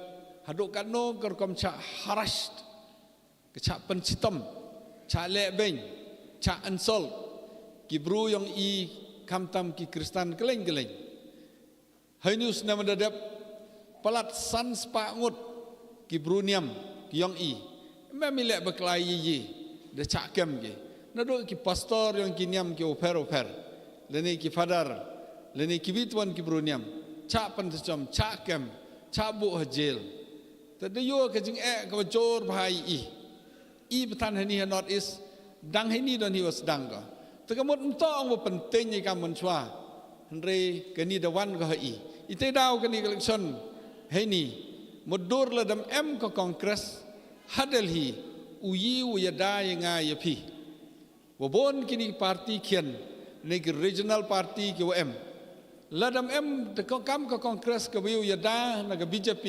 haduk kat no kerkom cak harash, cak pencitam, cak lebeng, cak ansol, kibru yang kamtam ki Kristen keleng. Hai news nama dadap palat san spa ngut kibru niam ki yang memilek berkelayi de cak kem ki. Naduk ki pastor yang ki niam ki oper, leni ki fadar. Leni kibituan kibruniam, cak pentecom, cak kem, cak bu hajil. Tadi yo kajing kawajor bahai betan hani not is dang hani don hiwas dang ka. Tegamut entong penting ni kam menchua. Henry kani dawan ka ite daw kani collection hani mudur la dam ka kongres hadal hi uyi uyada nga yapi. Wabon kini parti kian negi regional party ki ladam kam ka kongres ka wiu yada naga BJP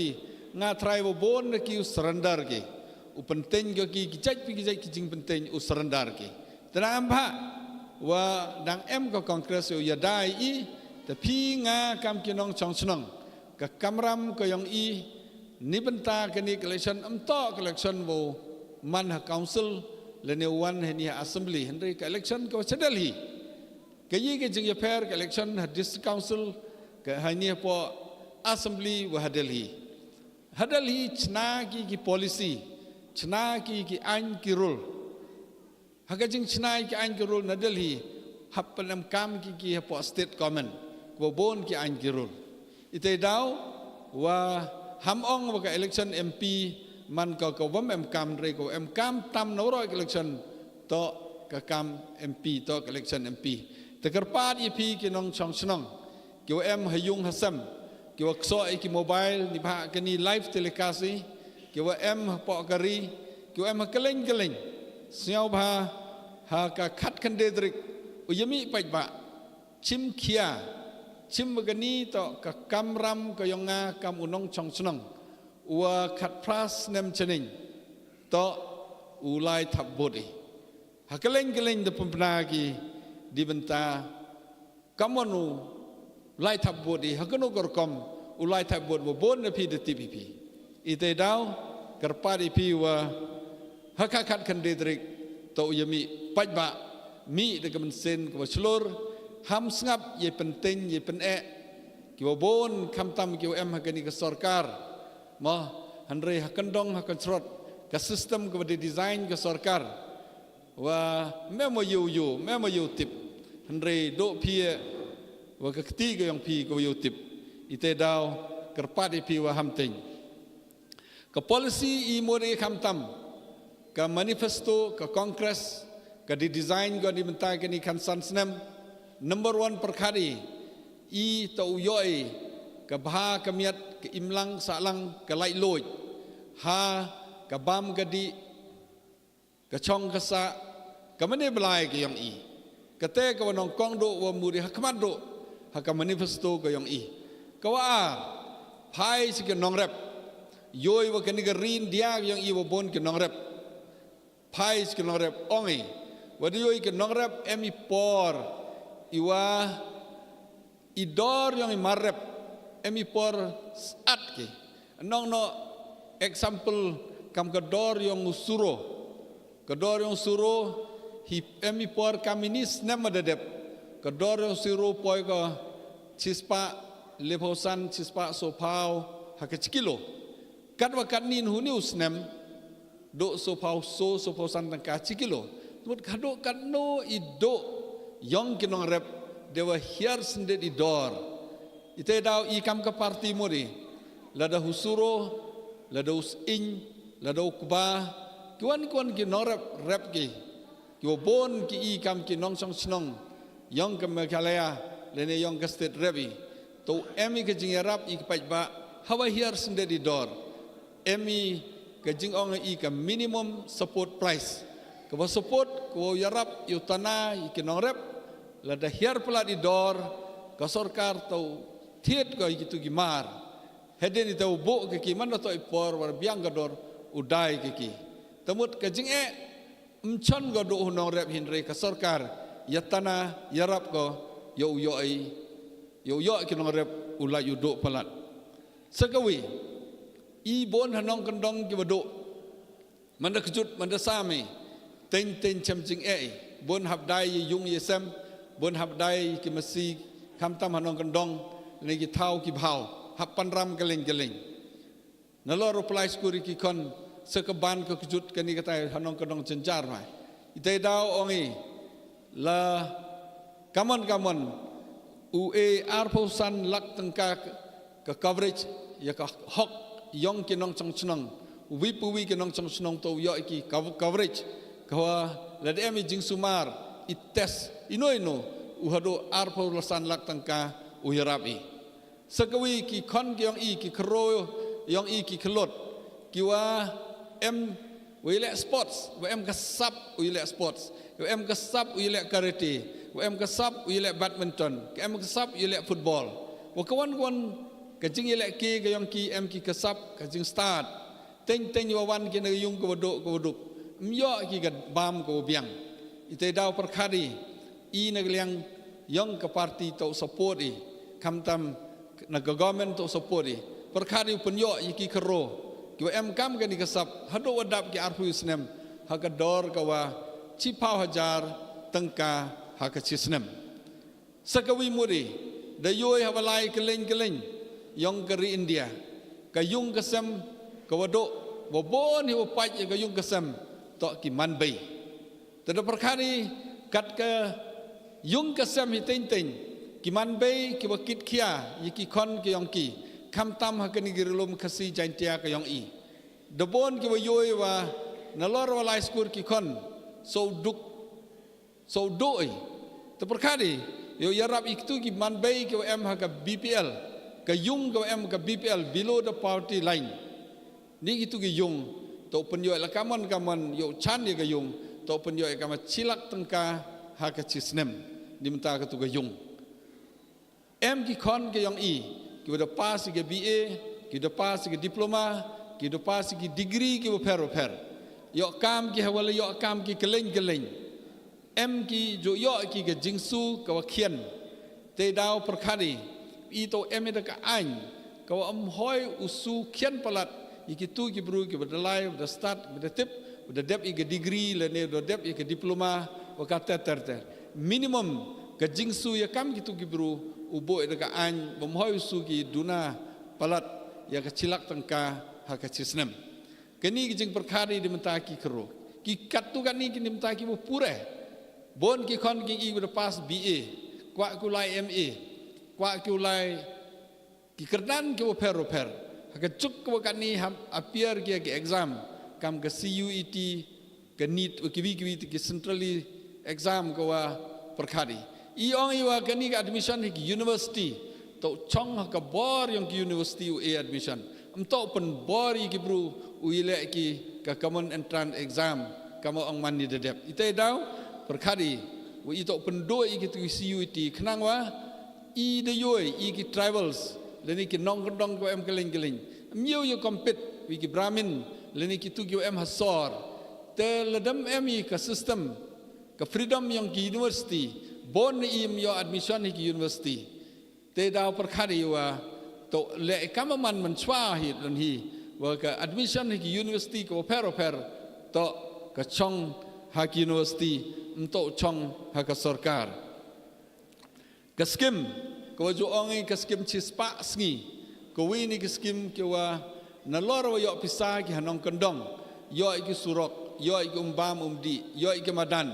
nga try wabon ki surrender ki upenting ki kijaj ki jing penting surrender ki tenang ba wa dang ka kongres yada tapi nga kam kinong chongchnong ka kamram ka yang ni benta kani election election wo man council lene wan heni assembly henry ka election ka sedalhi kayi ke jing fair election district council ke hanya po assembly wa hadalhi cna ki policy cna ki ain ki rule hakajing cna ki ain ki rule nadalhi happanam kam ki po state government ko bon ki ain ki rule ite daw wa hamong wa ka election MP man ko wam em kam re ko em kam tam no ro election to ka kam MP to election MP te kerpat EP ki nong chong snong ki em hayung hasam ki wa kso ki mobile ni ba ka ni live telecast ki wa em po kari ki em keleng siau ba ha ka khat kan dedrik uyami pai ba chim khia chim magani to ka kamram ka yonga kam unong chong snong wa khat pras nem chening to ulai thap bodi ha keleng de pumpna ki dibenta kamonu lai thap bodi ha kono gorkom ulai thap bod bon na pi de TPP ite daw karpari pi wa ha khat kan dedrik to uyami pai ba mi de kam sen ko slur ham sngap ye penting ye pen ki bon kam tam ki em hakani ka sarkar ma handre hakandong hakan ka sistem ko de design ka sarkar wa memo yu tip handre do pie wa ka ketiga yang pi ko yu tip ite daw kerpati pi wa hamting ka policy i more kam tam ka manifesto ka kongres ka di design ko di mentai ka ni kan sansnem number 1 perkari i tau yoi ka bha kamiat ka imlang salang ka lai loi ha ka bam ka di ka chong ka sa ka mane blai ka yang i ka te ka wanong kong do wa muri ha kmat do ha ka manifesto ka yang i ka wa phai si ka nong rep yoi wa ka ni ka rin dia yang i wa bon ka nong rep phai si ka nong rep ongi wa di yoi ka nong rep emi por iwa idor yang marep emi por at ke nong no example kam kedor yang suro hi emi por kaminis nama dedep kedor yang suro poi ko cispa leposan cispa sopau hakachkilo kadwa kanin hunius nem do sopau soposan tangka chikilo mut kado kanno ido yang kinong rep dewa hiar sende di dor ite daw ikam ke parti mori lada husuro lada using lada ukba kuan kinong rep ki bon ki ikam kinong song snong yang ke mekalaya lene yang ke state repi to emi ke jingarap ik pajba hawa hiar sende di dor emi ke jingong i ke minimum support price ke support ko yarap yutana kinong rep lada hiar pula di dor ka sarkar tau thiet ko gitu gimar heden itu bo ke ki man to ipor war biang ka dor udai ke ki temut ka jing mchon go do honong rep hinre ka sarkar yatana yarap ko yo kinong rep ulai yudo palat sekawi i bon hanong kendong ki bodo manda kejut manda same ten chem jing bon habdai yung yesem bon habdai ki masi kam tam hanong kendong ni ki thau ki bhau hapan ram geleng nalor reply skuri ki kon sekeban ke kejut kani kata hanong kendong cenjar mai ite dau ongi la kamon ue arposan lak tengka ke coverage ya ka hok yong kinong chong wipuwi kinong chong to yo ki coverage kawa lade emi jing sumar ites ino uhado arpo lasan lak tangka uyarapi sekawi ki kon yang i ki kro yang i ki kelot kiwa em wile sports wa em kasap wile sports wa em kasap wile karate wa em kasap wile badminton em kasap wile football wa kawan kajing wile ki yang ki em ki kasap kajing start teng wawan ki na yung ko bodok myo ki gad bam ko biang ite daw perkari i nagliang yang ke parti to support i kamtam na government to support i perkari penyo iki kero ki em kam ka ni kasap hado wadap ki arpu isnem hakador kawa cipau hajar tengka hakachisnem sakawi muri dayoi hawalai keleng yang keri India kayung kesem kawadok bobon hiu pai kayung kesem tok ki manbei tada perkari kat ke yung kesem hi ting ki manbei ki wakit kia yiki kon ki yong ki kam tam ha kani girilum kasi jantia ka yong i debon ki wayoi wa nalor walai skur ki kon so doi te perkari yo yarap iktu ki manbei ki em ha ka BPL ka yung ka em ka BPL below the poverty line ni gitu ki yung to penyo la kaman yo chan ye ka yung to penyo ka ma chilak tengka ha ka chisnem dimta ka tu ka yung em ki kon ke yang i ki udah pas ki BA ki udah pas ki diploma ki udah pas ki degree ki per yo kam ki hawala yo kam ki keleng em ki jo yo ki ke jingsu ka wakhian te dau perkhari i to em da ka an ka hoi usu khian palat iki tu ki bru ki badalai da start da tip da dep i ke degree le ne do dep i ke diploma wa ka ter minimum ka jingsu ya kam ki tu ki bru ubo da ka an hoi usu ki duna palat ya ka cilak tangka ha ka cisnem kini ki jing perkhari di menta ki kero ki kat tu kan ni ki di menta ki bu pure bon ki kon ki i udah pas BA kwa ku lai MA kwa ku lai ki kerdan ki per ha cuk ko kan ni appear ki exam kam ke CUET ke NEET ki centrally exam ko wa perkhari i ong i wa kan ni admission ki university to chong ha ka bor yang ki university u admission to pen bor ki bru u ile ki ka common entrance exam kamo ong man ni dedep ite daw perkhari wa ito pendoi ki tu CUET kenang wa i de yoi i ki tribals leni ki nong kendong ko em keleng miu yo compete wi ki brahmin leni ki tu ki em hasor te ledam em i ka system ka freedom yang ki university bon im yo admission ki university te daw perkhari wa to le kamaman man chwa hi dan hi wa ka admission ki university ko per to ka chong ha ki university untuk chong ha ka sarkar ka skim ko jo ongi ka skim chispa sngi ko wi ni ka skim ke wa na lor wa yo pisa ki hanong kendong yo ki surok yo ki umbam umdi yo ki madan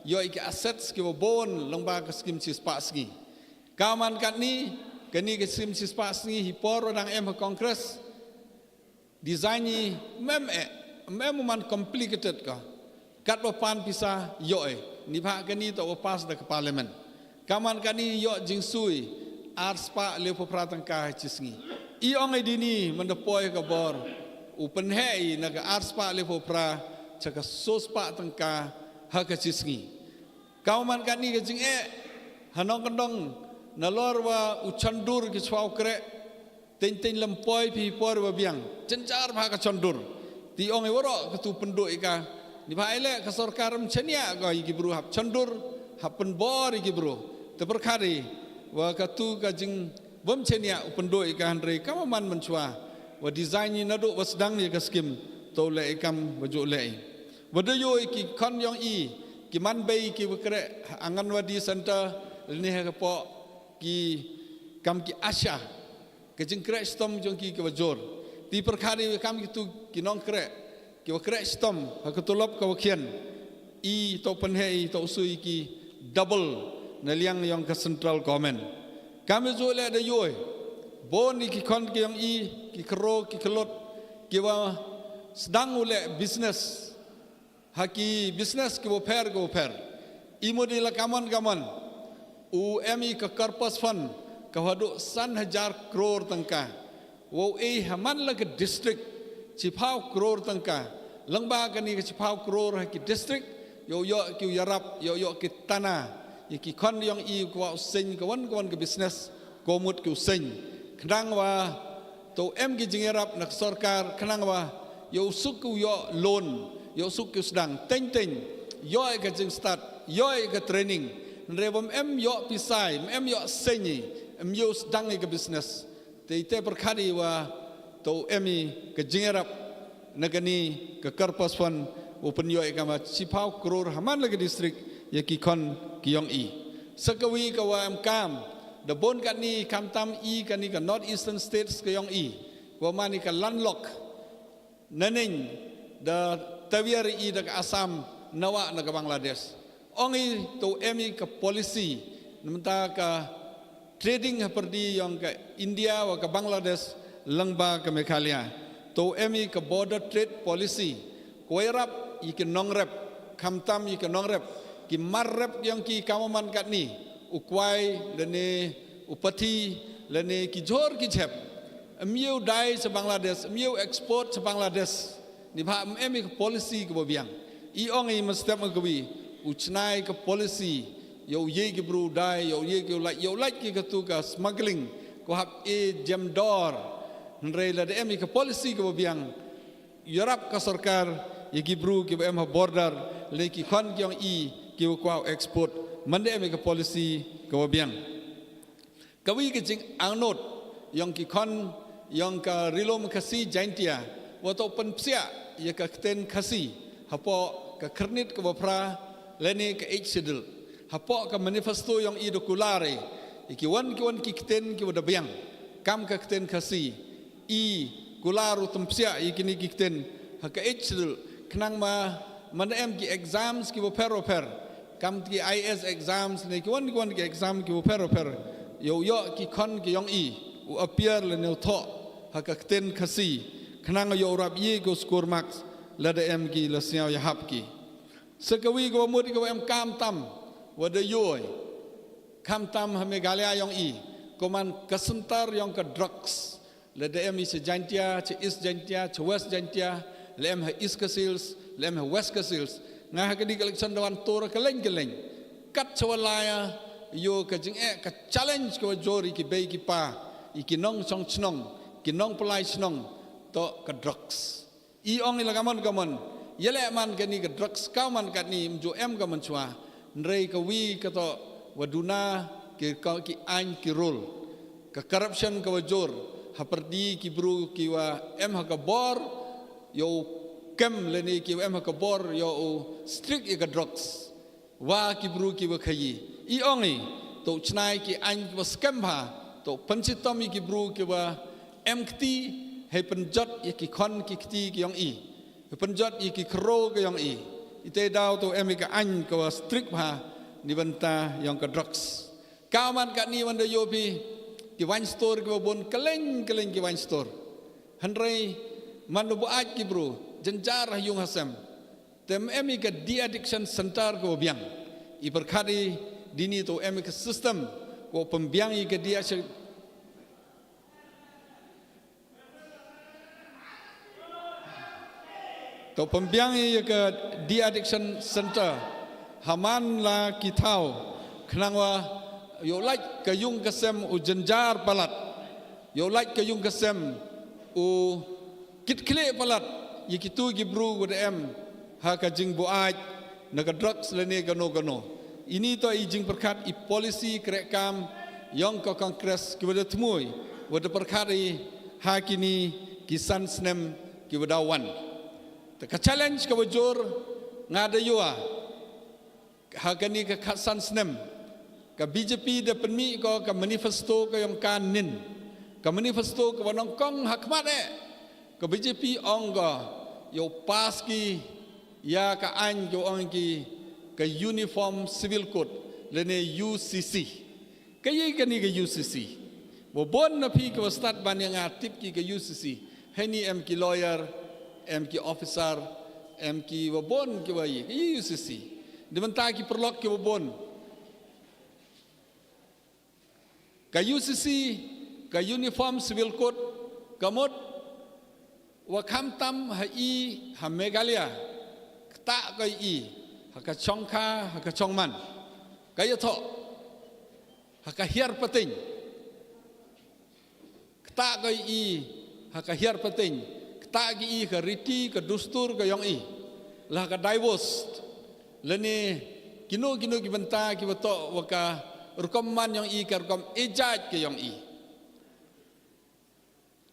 yo ki assets ki bon longba ka skim chispa sngi kaman kat ni kani ka skim chispa sngi hipor dang em kongres design ni mem man complicated ka kat pan pisah yoe ni phak kani to pas da parliament kaman kani yo jingsui arspa le popratang ka chisngi i ong dini mandapoi ka bor upen hei na ka arspa le popra chaka sospa tangka ha ka chisngi kaman kani ka jing hanong kendong na lorwa uchandur ki chwau kre ten lempoi pi por wa biang cencar bha ka chandur ti ong woro ka tu pendoi ka ni baile ka sarkar mchania go iki bru hap chandur hapen bor iki bru te perkhari wa ka tu ka jing bom chenia upendoi ka andre kamaman menchwa wa design ni nadu wasdang ni ka skim to le ikam baju le wada yo iki kon yong i ki man bei ki bekre anganwadi center ni ha po ki kam ki asha ke jing kre stom jong ki wajor ti perkhari kam ki tu ki nong kre ki wakre stom ha ketulop ka wakhian i to penhei to sui ki double na liang yang ka central government kami zo le da yoi bon ki kon ki yang i ki kro ki kelot ki wa sedang ule business haki business ki wo per i model kaman u mi ka corpus fund ka wadu 1000 crore tangka wo haman la ka district Cipau crore tangka lengba kani ke cipau crore ki district yo ki yarap yo ki tanah ki kon yang i ko sen kawan ke business komut ki sen kendang wa to em ki jingerap nak sarkar kendang wa yo suk yo loan yo suk ki sedang teng yo ke jing start yo ke training rebom em yo pisai em yo sen em yo sedang ke business te perkhari wa to emi ke jingerap nagani ke korpus fund open yo ekama cipau crore haman lagi distrik ya ki kon ki yong i sakawi ka wa am kam the bon kat ni Kamtam i kan ni ka North Eastern States ke yong i wa mani ka landlock naning the tawiar i da Assam nawa na ka Bangladesh ongi to emi ka policy namta ka trading seperti yang ke India wa ke Bangladesh langba ke Meghalaya to emi ke border trade policy koirap i ke nongrep Kamtam i ke nongrep ki marrep yang ki kamaman kat ni ukwai lene upati lene ki jor ki jep miu dai se Bangladesh miu export se Bangladesh ni ba emi ke policy ke bobiang i ong i mestap ke uchnai ke policy yo ye ke bru dai yo ye ke like ke tu ka smuggling ko hab e jam dor nre la de emi ke policy ke bobiang Europe ka sarkar ye ki bru ke em border le ki khon kyong i ki ko export mande emi ke policy ke bobiang kawi ke jing angnot yang ki khon yang ka rilom khasi jaintia wato pen psia ye ka ten khasi hapo ka kernit ke bopra lene ke sidil hapo ka manifesto yang i dokulare ki wan ki kten ki wada biang kam ka kten khasi i kularu tempsia i kini ki kten ha ka sidil knang ma man em ki exams ki bopero per kam ki IS exams ne ki wan ki exam ki bopero per yo ki khon ki yong i u appear le ne tho ha ka kten khasi knang yo rap ye go score marks la de em ki la siao ya hap ki sekawi go mud go em kam tam wada yoy kam tam ha Meghalaya yong i koman kesentar yang ke drugs la de em se jantia che is jantia che west jantia le em ha is kasils le em ha west kasils ngah ka di collection dawan tor keleng kat chawalaya yo ka jing ka challenge ko jori ki bei ki pa iki nong chong chnong ki nong pelai chnong to ka drugs i ong ilagamon yele man ka ni ka drugs ka man ka ni mjo em ka man chwa nrei ka wi ka to waduna ki an ki role ka corruption ka wajor haperdi ki bru ki wa em ha ka bor yo kem le ni ki em ha ka bor yo strict ka drugs wa ki bru ki wa khayi i ongi to chnai ki an ki scam ha to panchitom ki bru ki wa em kti he penjot ye ki khon ki kti ki yong i penjot ye ki kro ki yong i ite daw to em ka an ka wa strict ha ni banta yang ka drugs kaman ka ni wanda yo pi ki wine store ki bon keleng ki wine store hanrei man bo aj ki bru jenjar yung hasam tem em ka de addiction center ko biang i berkhadi dini to em ka system ko pembiang i ka dia to pembiang i ka de addiction center haman la kitau khnangwa yo like ka yung kasem u jenjar palat yo like ka yung kasem u kitkle palat yikitu gibru gud em ha ka jing bu aj na ka drugs lene gano ini to i jing perkat i policy krekam yang ka kongres ki wada tmui wada perkat i ha kini kisan snem ki wada wan ka challenge ka wajur ngada yua ha kani ka kisan snem ka BJP de penmi ko ka manifesto ka yang kan nin ka manifesto ka wanong kong hakmat ka BJP ongga yo paski ya ka an yo ongki ka uniform civil code lene UCC kaya kani ka UCC bo bon na pi ka start ban yang atip ki ka UCC heni MK lawyer MK officer MK bo bon ki wa ka UCC di menta ki perlok ki bo bon ka UCC ka uniform civil code kamot wa Kamtam ha i ha Meghalaya ta kai i ha ka chongkha ha ka chongman ka yato ha ka hiar pating ta kai i ha ka hiar pating ta gi i ka riti ka dustur ka yong i la ka divorce lene kino ki benta ki bato wa ka rukomman yong i ka rukom ejaj ke yong i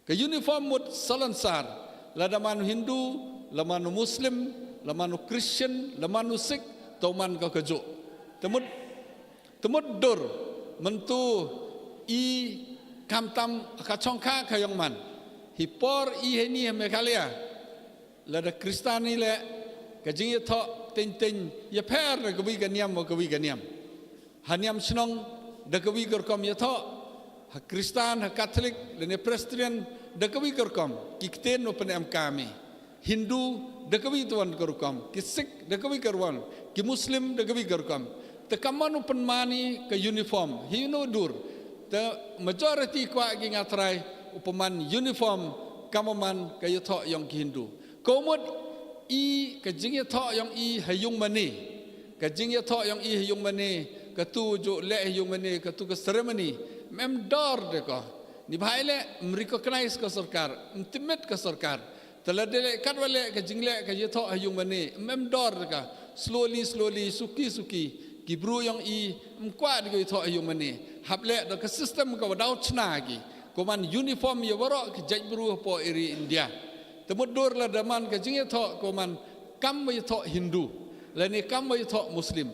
ka uniform mut salansar lada manu Hindu, la manu Muslim, la manu Christian, la manu Sikh, tau man ka kejo. Temut dur mentu i kam tam ka chongkha ka yong man hi por i he ni me khalia la da kristani le ka jing ye tho tin tin ye pher ka wi ka niam mo ka wi ka niam haniam snong da ka wi kor kom ye tho ha kristan ha catholic le ne presbyterian da ka wi kor kom ki kten no pen am kami hindu da ka wi tuan kor kom ki sikh da ka wi kor wan ki muslim da ka wi kor kom te kamanu pen mani ka uniform hi no dur the majority kwa gi ngatrai upaman uniform kamaman ka yotho yong Hindu komot i ka jing yotho yong i hayung mani ka jing yotho yong i hayung mani ka tu jo le hayung mani ka tu ka ceremony mem dor de ko ni bhaile recognize ka sarkar intimate ka sarkar teladele katwale ka jingle ka yotho hayung mani mem dor ka slowly suki Gibru yang i mkuat go ito ayung mani hable do ka system ka wadau chna gi koman uniform ye waro ki jajbru po iri India temudur la daman ka jing ito koman kam ito Hindu la ni kam ito Muslim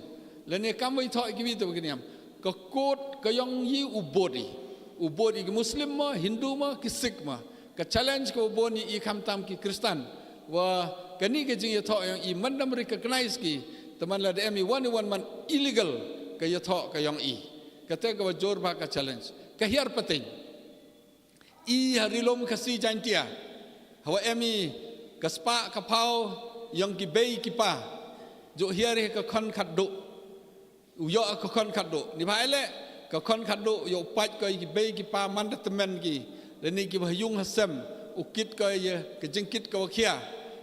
la ni kam ito gibi to beginiam ka kot ka yang yi ubodi ki Muslim ma Hindu ma ki Sikh ma ka challenge ko boni i kam tam ki Kristen wa kani ka jing ito yang i mandam recognize ki teman la DMI one man illegal ka yatho ka yong i kata ka jor ba ka challenge ka hiar pating i harilom kasi jantia hawa emi ka spa ka pau yong ki bei ki pa jo hiar ka khon khat do yo ka khon khat do ni bhaile ka khon khat do yo pat ka ki bei ki pa man temen ki le ni ki hayung hasam ukit ka ye ka jingkit ka khia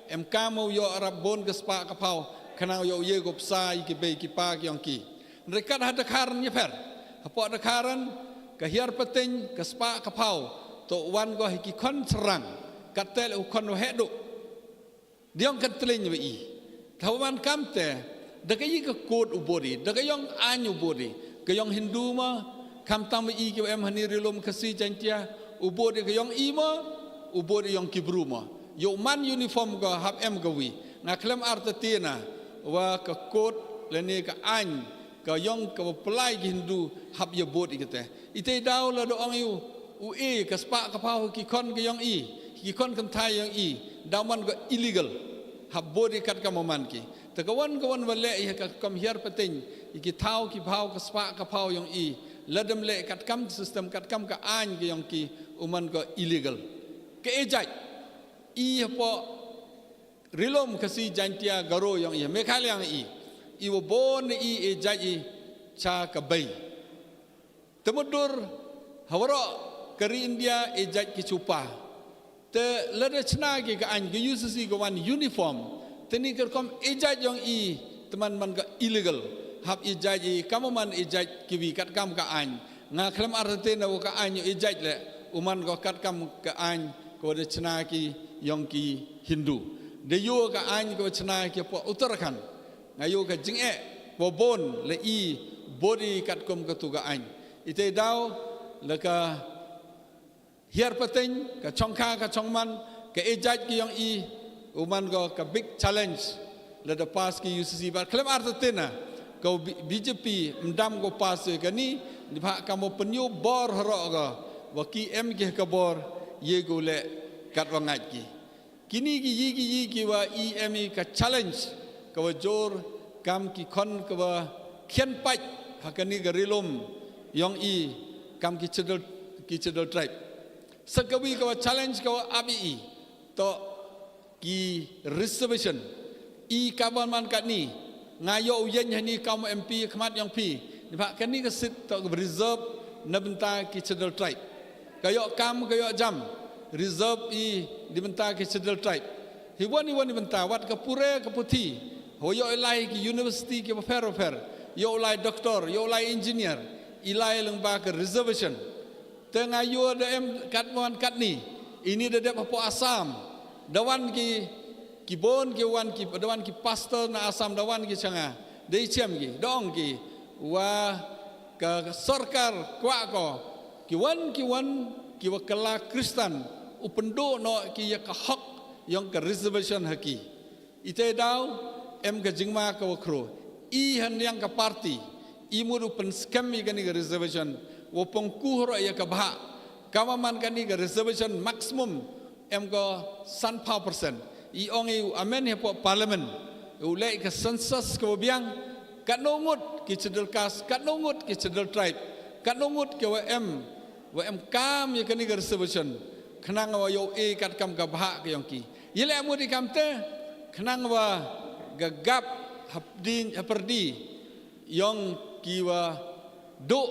em ka mo yo arab bon ka spa ka pau kanau yo ye gop sai ki be ki pa ki yong ki rekat hada karan ye per apo ada karan ka hiar peteng ka spa ka pau to wan go ki kon serang katel u kon hedo diong katleng ye i thawan kamte da ka yi ka kod u bodi da ka yong anyu bodi ka yong Hindu ma kam tam i ki em hani rilom kasi jantia u bodi ka yong i ma u bodi yong Gibru ma yo man uniform go hab em go wi na klem artetina wa ka kot lene ka an ka yong ka pelai Hindu hab ye bot ikete ite daw la do ang yu u e ka spa ka pau ki kon ka yong i ki kon kan thai yong i daw man go illegal hab bot ikat ka moman ki te ka wan wale i ka kam hiar pating ki thau ki pau ka spa ka pau yong i ladam le kat kam system kat kam ka an ki yong ki uman go illegal ke ejai i po rilom kasi jantia garo yang ia mekal yang i wo bon i e jai cha ka bai temudur hawaro kari India e jai ki chupa te lada chna ki ka an ge ususi go wan uniform teni ker kom e jai yang i teman man ga illegal hab e jai kamaman e jai ki wi kat kam ka an nga klem arte na wo ka an e jai le uman go kat kam ka an ko de chna ki yang ki Hindu de yo ka an ko chna ki po Uttarakhand ngayo ka jing bo bon le i body kat kom ka tu ka an ite daw le ka hiar pateng ka chongkha ka chongman ka ejat ki yang i uman go ka big challenge le the past ki UCC ba klem artena ko BJP mdam go pas ka ni ba ka mo penyu bor horo ga wa ki em ki ka bor ye go le kat wa ngat ki kini ki yi ki wa EME ka challenge ka wa jor kam ki kon ka wa khian pai hakani ga rilom yong i kam ki chedal tribe sakawi ka wa challenge ka wa abi to ki reservation i kaban man kat ni ngayo yen hani kaum MP khmat yong pi ni ba kan ni ka sit to reserve na benta ki chedal tribe kayo kam kayo jam reserve i di benta ki chedal tribe hiwan di benta wat ka pure ka puti ho yo ilai ki university ki fer yo ilai doktor yo ilai engineer ilai leng ba ka reservation tengah yo de em kat wan kat ni ini de po Asam dawan ki bon ki wan ki dawan ki pastor na Asam dawan ki changa de chem ki dong ki wa ka sarkar kwa ko ki wan ki wakala Kristen upendo no ki ya ka hak yang ka reservation haki ite daw em ka jingma ka wakro i han yang ka party i mudu pen scam mi ka ni reservation wapong kuhro ya kabha kawaman kani ke reservation maximum em ko 100% i ong i amen he po parliament ulai ke census ke biang kat nongut ki cedel kas kat nongut ki cedel tribe kat nongut ke wm kam ya kani ke reservation khnang wa yo e kat kam kabha ke yong ki yele amu di kamte khnang wa gagap haperdi yong kiwa do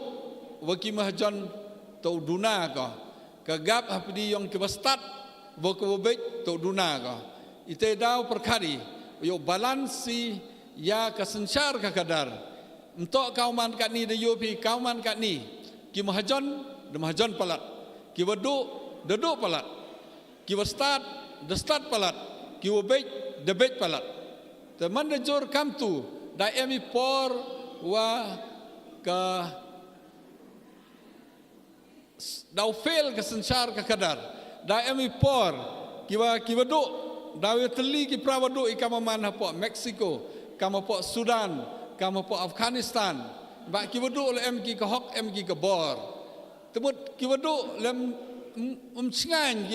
waki mahjon to duna ko kagap haperdi yong kiwa start wako bek to duna ko ite daw perkari yo balansi ya kasensyar ka kadar entok kauman kat ni de yopi kauman kat ni ki mahjon de mahjon palat kiwa do palat kiwa start de start palat kiwa bek de bek palat teman de jor kam tu da emi por wa ka dau fail ka sensyar ka kadar da emi por kiwa do da we teli ki prawado ikama man po Mexico kama po Sudan kama po Afghanistan ba kiwa do le em ki ka hok em ki ka bor temut kiwa do lem chngan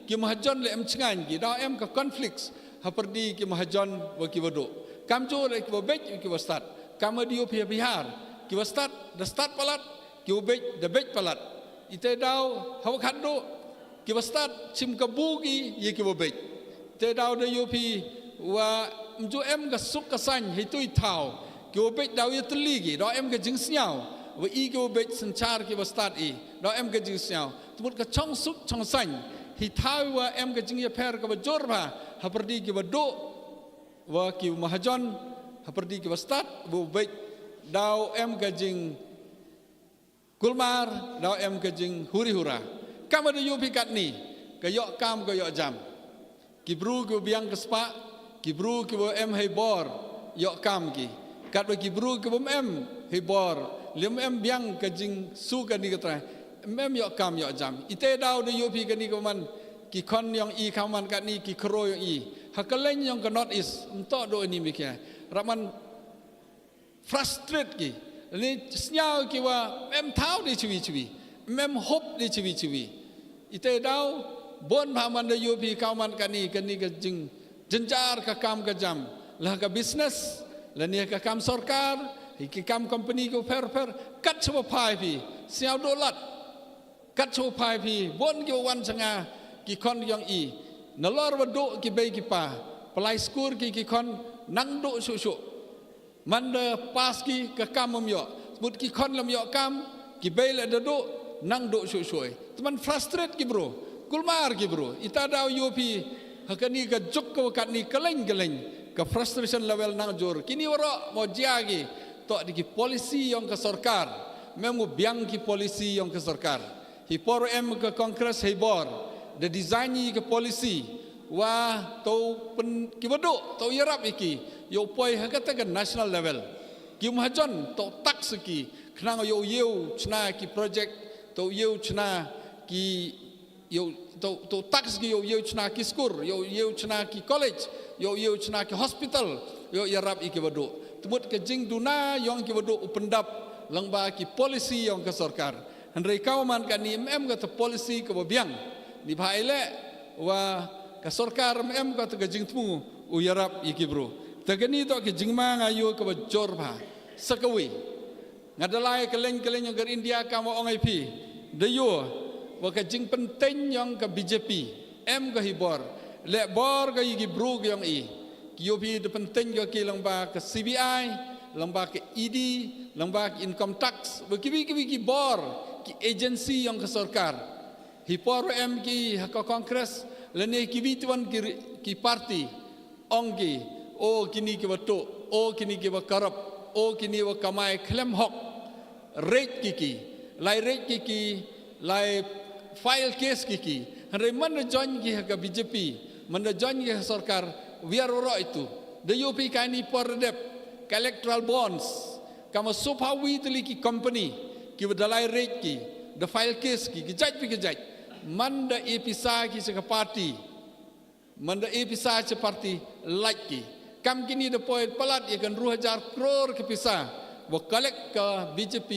ki mahjon le em chngan ki da em ka conflicts haperdi ki mahjon wa kiwa do kam jo le kiwa bek kiwa start kama dio pia bihar kiwa start the start palat kiwa bek the bek palat ite daw hawak do kiwa start chim kabugi ye kiwa bek te daw de yopi wa mjo em ka suk ka san hitui thau kiwa bek daw ye teligi do em ka jing snyao wa i kiwa bek sanchar kiwa start i do em ka jing snyao tumut ka chong suk chong san hi thau wa em ka jing ye per ka bajor ba haperdi kiwa do wa kiwa mahjon haperdi kiwa start bu bek daw em ka jing kulmar daw em ka jing huri-hura kam ada yopi kat ni ka yok kam ka yok jam kibru ke biang ke spa kibru ke em hai bor yok kam ki kat ba kibru ke em hai bor lem em biang ka jing su ka ni ka tra em yok kam yok jam ite daw de yopi ka ni ka man ki kon yang i kaman kat ni ki kro yang i hakalen yang ka not is entok do ni mikir raman frustrate ki ni snyau ki wa em thau di chiwi mem hop di chiwi ite daw bon phaman de yopi kauman kani ka jing jenjar ka kam ka jam lah ka business la ni ka kam sarkar ki kam company ko per kat chwa phai pi siao dolat kat chwa phai pi bon ki wan sanga ki kon yang i nalor wa do ki be ki pa pelai skur ki kon nang do su man de pas ki ka kam myo mut ki kon lam yo kam ki be le do nang do su teman frustrate ki bro kulmar ki bro ita daw yopi hakani ka jok ko kat ni keleng ka frustration level nang jor kini waro mo jiagi to di ki polisi yang ke sarkar memu biang ki polisi yang ke sarkar hi por em ke kongres hi bor the design ki polisi wa to pen ki bodo to yarap iki yo poi hakata ke national level ki mahjon to tax ki khnang yo chna ki project to chna ki yo to tax ki yo chna ki skur yo chna ki college yo chna ki hospital yo yarap iki bodo tebut ke jing duna yang ki bodo upendap langba ki polisi yang ke sarkar handrai kauman kan ni em ka polisi ke biang di baile wa ka sarkar em ka ke jing tmu u yarap iki bro tagani to ke jing ma ngayo ke bajor ba sakawi ngadalai keleng yang ke India ka mo ongai pi de yo wa ka jing penting yang ke BJP em ka hibor le bor ka yigi bro yang i ki yo pi de penting yo ki langba ke CBI langba ke ED langba ke income tax wa ki bor ki agency yang ke sarkar hipor em ki ka kongres lene ki bitwan ki parti ongki o kini ki wato o kini ki wakarap o kini wa kamai klem hok rate kiki lai file case kiki hare man join ki ka BJP man join ki sarkar biar ro itu de yopi kani por dep electoral bonds kama sopawi tli ki company ki dalai rate ki the file case ki judge man da episa ki se party man da episa se party like ki kam kini de point palat ye kan 2000 crore ke pisa bo collect ka BJP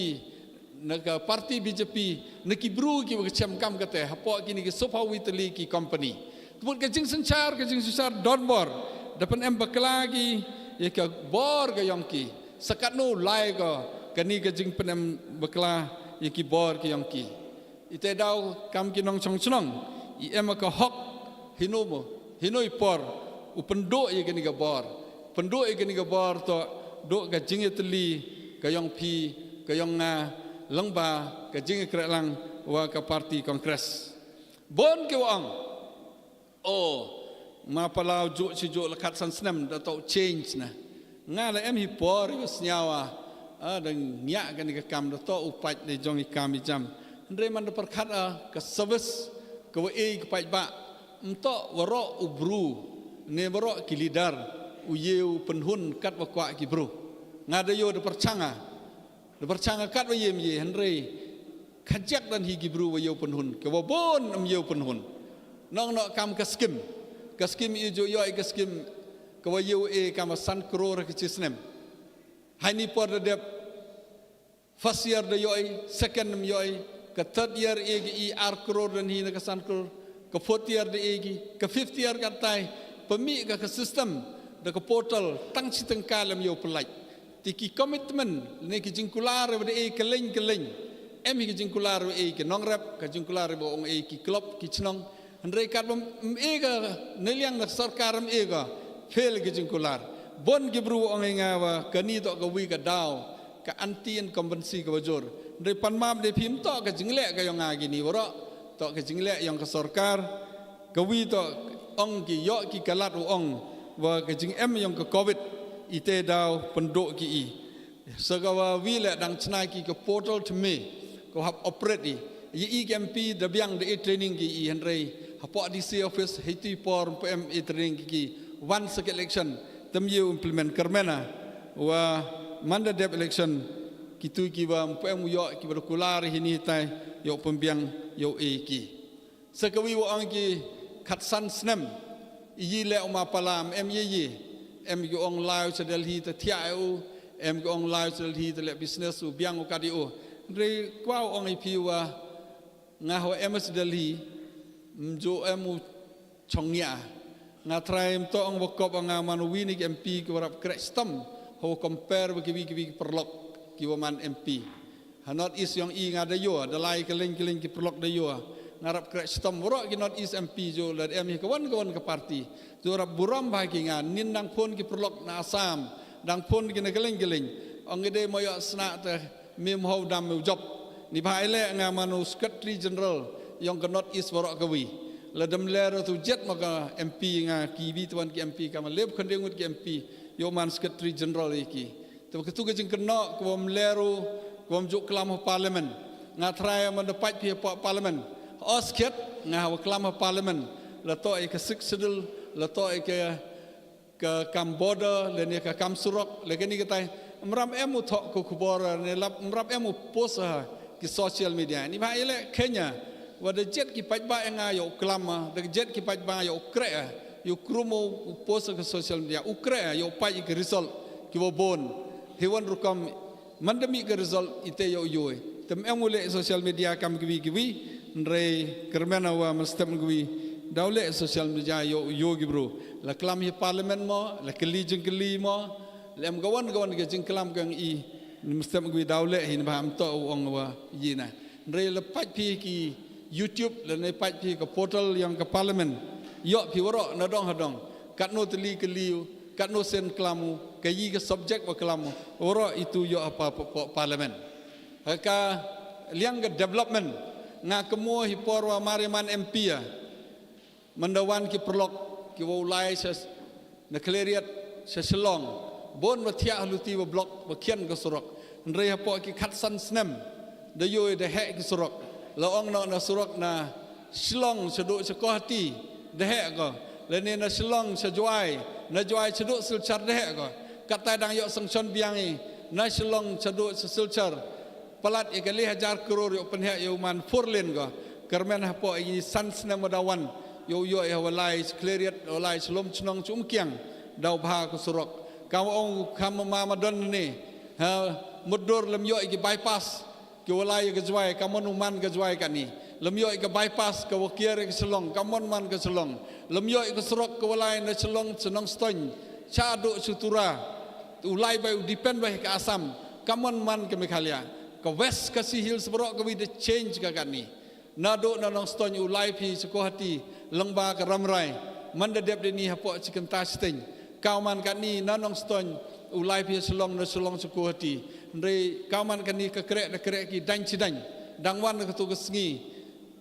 naga parti BJP neki bru ki kecam kam kate hapo kini ki sopawi teli ki company kebut kajing sencar donbor depan em baklagi ya ka bor ga yongki sakat no lai ga kani kajing penem bakla ya ki bor ki yongki ite daw kam ki nong chong chong I em ka hok hinomo hinoi por upendo ya kani ga bor pendo ya kani ga bor to do kajing teli ka yongpi ka yong nga langba ka jing krelang wa ka parti kongres bon ke wang ma palau ju si ju lekat san snem da tau change na nga la em hi por yo snyawa dang nya kan ka kam da to upat de jong I kam I jam ndre man da perkhat ka service ka wa ka pai ba mto waro ubru ne waro ki leader u yeu penhun kat wa kwa ki bro nga da yo da perchanga bercangga kat wa yem ye Henry kajak dan higi bru wa yo penhun ke wa bon yeu penhun nong kam ka skim ijo yo ka skim ke wa yeu kam san crore ke chisnem hani por de first year de yo second yo ke third year I crore dan hi ka san crore ke fourth year de ke fifth year ka tai pemi ka system de ke portal tang siteng kalam yo pelai tiki commitment ne ki jingkular de keleng em ki jingkular ke nongrap ka jingkular bo ong ki klop ki chnong andre kat bom ga neliang na sarkar ga fail ki jingkular bon ki bru ong nga wa kani to ka wi ka daw ka anti and convensi ka wajor andre panmam de phim to ka jingle ka yong nga gini woro to ka jingle yong ka sarkar ka wi to ong ki yo ki kalat ong wa ka jing em yong ka covid ite daw penduk ki sagawa wile dang chnai ki ke portal to me ko hab operate I KMP da biang de training ki Henry hapo DC office hiti por PM training ki one second election tem you implement kermena wa manda dep election kitu ki wa PM yo ki berkular hini tai yo pembiang yo ki sagawi wa ang ki khatsan snem I le ma palam em ye em go ong live sa Delhi ta thiau em go ong live sa Delhi ta le business u biang u kadio re kwao ong I piwa nga ho em sa Delhi mjo em u chongnya nga try to ong bokop nga manuwi ni MP ko rap krestam ho compare ba ki perlok ki man MP hanot is yang I nga da yo da lai keleng ki perlok da yo ngarap krestam woro ki not is MP jo la em hi kawan ka parti Jorab buram bagi nga nin dang pun ki perlok na Assam dang pun ki na geleng ong ide moyo sna te mem ho dam job ni baile nga manu secretary general yang ke not is borok kawi la dam lero tu jet maka MP nga ki bi tuan ki MP ka leb khendengut ki MP yo man secretary general iki tu ke tu ke jing kena ko lero ko juk kelam parliament nga try man dapat pi parliament osket nga kelam parliament la to ke siksedel la to ke Kamboda le ne ka Kamsurok le ke ni ke tai mram emu thok ko khubor ne lap mram emu post ki social media ni ba ile Kenya wa de jet ki pajba nga yo klama de jet ki pajba yo kre yo krumo post ke social media ukre yo pai ke result ki wo bon hewan rukam mandami ke result ite yo yo tem emu le social media kam kiwi ndre kermena wa mastem kiwi daule social media yo gi bro la klam hi parliament mo la keli jengkeli mo lem gawan ke jengkelam kang I mustem gwi daule hin baham to ong wa yina ndre le paj pi ki YouTube le ne paj pi ke portal yang ke parliament yo pi woro na dong hadong kat no teli keliu kat no sen klamu ke yi ke subject wa klamu woro itu yo apa parliament ka liang ke development nga kemo hi porwa mariman MP ya mendawan ki perlok ki wulai ses na kleriat seselong bon matia haluti wa blok bakian ke surok ndre hapo ki khatsan snem de yo de he ki surok la ong na surok na silong sedo sekohati de he ko le ne na silong sejuai na juai sedo silchar de he ko kata dang yo sangson biangi na silong sedo silchar palat ikali 1000 crore yo penhe yo man 4 lane ko kermen hapo ini san snem madawan yo ya walai kleriat walai selom chnong chumkiang dau bha ko surok kaw ong kam ma madon ni ha mudur lem yo ki bypass ke walai ke juai kamon uman ke juai kan ni lemyo ke bypass ke wakir ke selong kamon man ke selong lemyo ke serok ke walai na selong senong stony chadu sutura ulai bai depend bai ke Asam kamon man ke Meghalaya ke west ke si hills berok ke we the change ke kan ni nado na nong stony ulai pi sekohati lengba ke ramrai manda dep ni hapok chicken tasting kauman kan ni na nong stony ulai pi selong na selong sekohati Ndre kauman kan ni kekrek ki dan cidang dangwan ke tu kesengi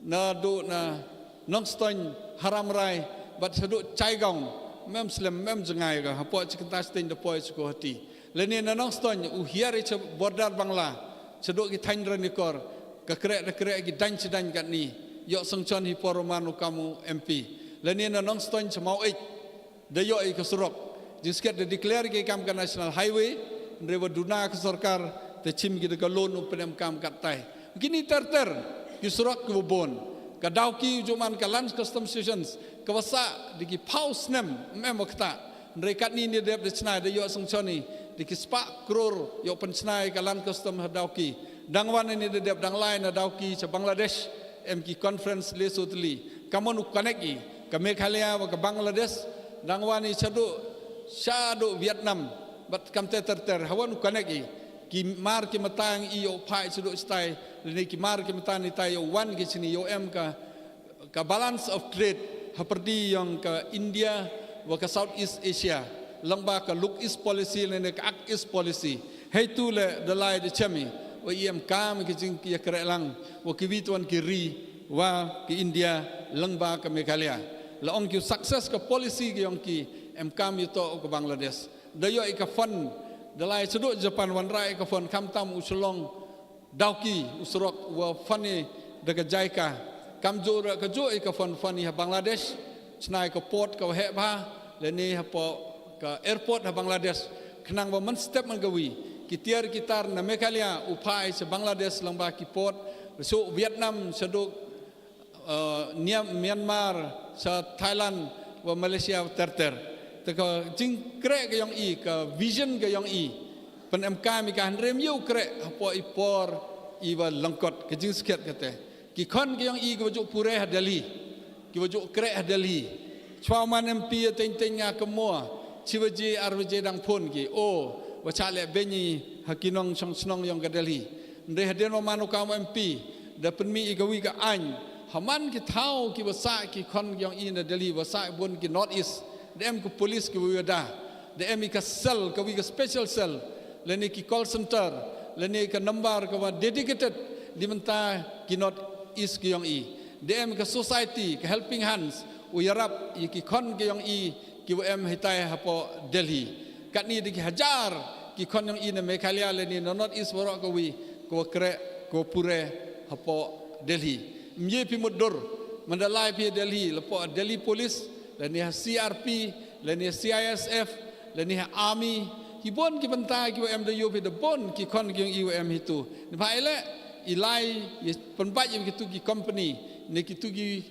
na do na nong stony haram rai bat seduk caigong mem slem mem jengai ka hapok chicken tasting de poi sekohati leni na nong stony uhiari che bordar bangla seduk ki thain nikor kekrek ki dan cidang kan ni yok sengchon hi poromanu kamu MP leni na nong stony semau ik de yok ke surok jisket de declare ke kam kan national highway Rewa duna ke sorkar te cim kita ke loan upem kam katai gini ter ki surak ke bon ke dauki juman ke lands custom stations ke wasa diki paus nem mem wakta rekat ni ni dep de chnai de yo sengchoni diki spa kror yo pen chnai ke land custom dauki dangwan ni de dep dang lain dauki che Bangladesh MK conference le sotli kamon connect ke Meghalaya ke Bangladesh dangwan ni chadu Vietnam bat kam ter hawan kaneki ki mar ki matang i yo pai sudu stai ni ki mar ki matang ni tai yo wan ki sini yo em ka balance of trade haperdi yang ka India wa ka Southeast Asia lengba ka look east policy ne ka act east policy hey tu le de lai de chemi wa em kam ki jing ki kre lang wa ki wituan ki ri wa ki India lengba ka Meghalaya la ong ki success ka policy ki yang ki em kam yo to ka Bangladesh dayo ika fund dalai seduk Japan wan rai ika fund kam tam usulong dauki usrok wa fani daga jaika kam jora ka jo ika fund fani ha Bangladesh snai ka port ka he ba le ni ha po ka airport ha Bangladesh kenang ba man step man gawi kitiar kitar na Meghalaya upai se Bangladesh lamba ki port so Vietnam seduk Myanmar sa Thailand wa Malaysia ter teka jing krek ke yang i ke vision ke yang i pen MK mi kan rem yu krek apo ipor iwa lengkot ke jing sket kate ki kon ke yang i ke bajuk pure Delhi ki bajuk krek Delhi chwaman MP teng nga kemo chiwaji arwaje dang phon ki o wachale benyi hakinong snong yang ke Delhi ndre haden manu kam MP da pen mi igawi ka an haman ki thau ki wasa ki kon yang i na Delhi wasa bun ki north east dem ke polis ke wada dem ke cell ke we special cell leni ki call center leni ke number ke dedicated di menta ki not is ki yang i dem ke society ke helping hands uyarap ki kon ke yang i ki em hitai hapo Delhi kat ni di hajar ki kon yang i na Meghalaya leni not is borok ke we ko kre ko pure hapo Delhi mye pi mudur mandalai pi Delhi lepo Delhi police leni CRP, leni CISF, leni Army, hibon ki benta ki UM de yopi de bon ki kon ki UM itu. Ni ba ele ilai penbat yang kitu ki company, ni kitu ki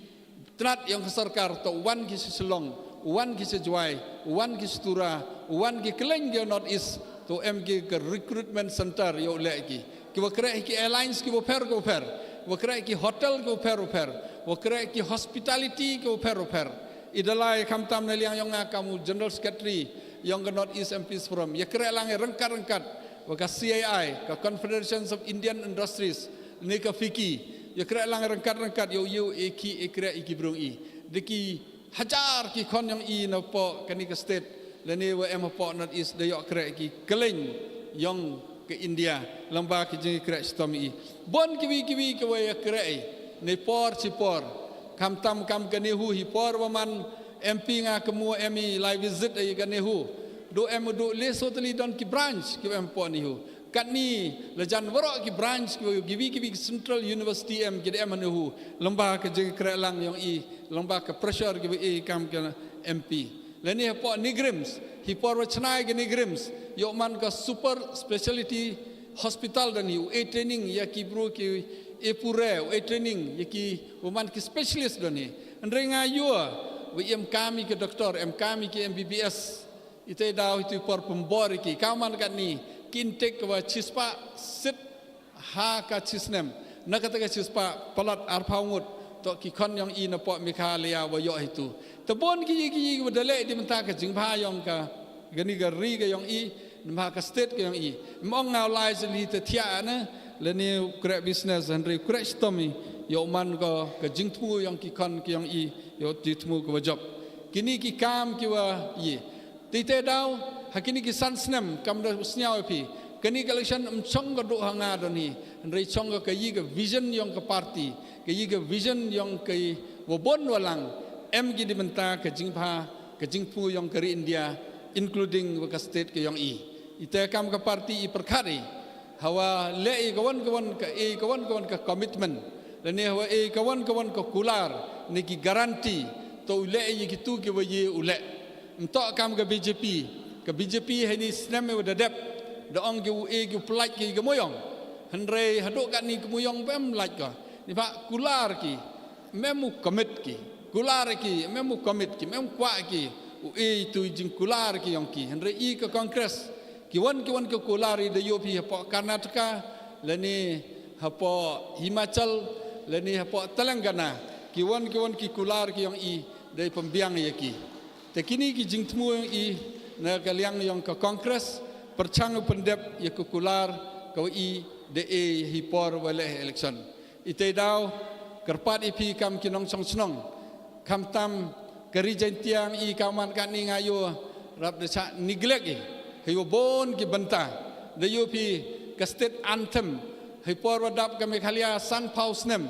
trat yang sarkar to wan ki selong, wan ki sejuai, wan ki setura, wan ki keleng ki not is to MG ke recruitment center yo le ki. Ki wa kre ki airlines ki wo per go per, wa kre ki hotel go per, wa kre ki hospitality go per. Idalai kam tam na liang yang kamu General Secretary yang ke North East MPs Forum ya kira lang rengkat waka CII ka Confederation of Indian Industries ni ka FICI ya kira lang rengkat yo eki ekra iki brung i diki hajar ki kon yang i na po kani ka state leni wa em po North East de yo kira ki keleng yang ke India lamba ki jing kira stom i bon kiwi ke wa ya kira ni por kam tam kam kanehu hipor waman MP nga kemu emi live visit ai kanehu do em do le sotali don ki branch ki em po nihu kat ni lejan warok ki branch ki givi Central University em ki em nehu lomba ke jeng krelang yang i lomba ke pressure ki e kam ke MP leni po nigrims hipor wachnai ke nigrims yo man ka super specialty hospital dan yu training ya ki bro ki epure training yaki woman ki specialist doni andrenga yua we kami ke doktor kami ke MBBS ite daw itu por pembor ki kaman kan ni kintek wa chispa sit ha ka chisnem na kata ka chispa palat arpaungut to ki kon yang i na po Mikhalia wa yo itu tebon ki wadale di menta ka jingpha yang ka gani ga ri ga yang i ma ka state ga yang i mong ngau lai li te thia na le ni kre business andre kre stomi yo man ko ka jingtmu yang ki kon ki yang i yo jitmu ko job kini ki kam ki wa i ti te dau hakini ki sansnem kam da snyau pi kini election chong ga do hanga don hi andre chong ga yi ga vision yang ka party ka yi ga vision yang ka wo bon walang em gi di menta ka jingpha ka jingpu yang ka India including ka state ka yang i ite kam ka party i perkhari hawa le kawan-kawan ka commitment dan hawa kawan-kawan ka kular ni ki garanti to le ki tu ki waye ule entok kam ka BJP hani snam me dadap da ong ki plak ki moyong henre haduk kat ni moyong pem lak ka ni pak kular ki memu commit ki kular ki memu commit ki mem kwa ki tu jing kular ki yang ki henre i ka kongres kiwan ke kulari de yopi hapo Karnataka lani hapo Himachal lani hapo Telangana kiwan ki kular ki yang i dari pembiang ya ki tekini ki jingtmu yang i na kaliang yang ke kongres perchang pendep ya ke kular kau i de hipor wale election ite daw kerpat ipi kam kinong song kam tam kerijen tiang i kaman kan ni ngayo rap de sa neglect hayo bon ki banta de yopi ka state anthem hay por wadap ka Meghalaya san pausnem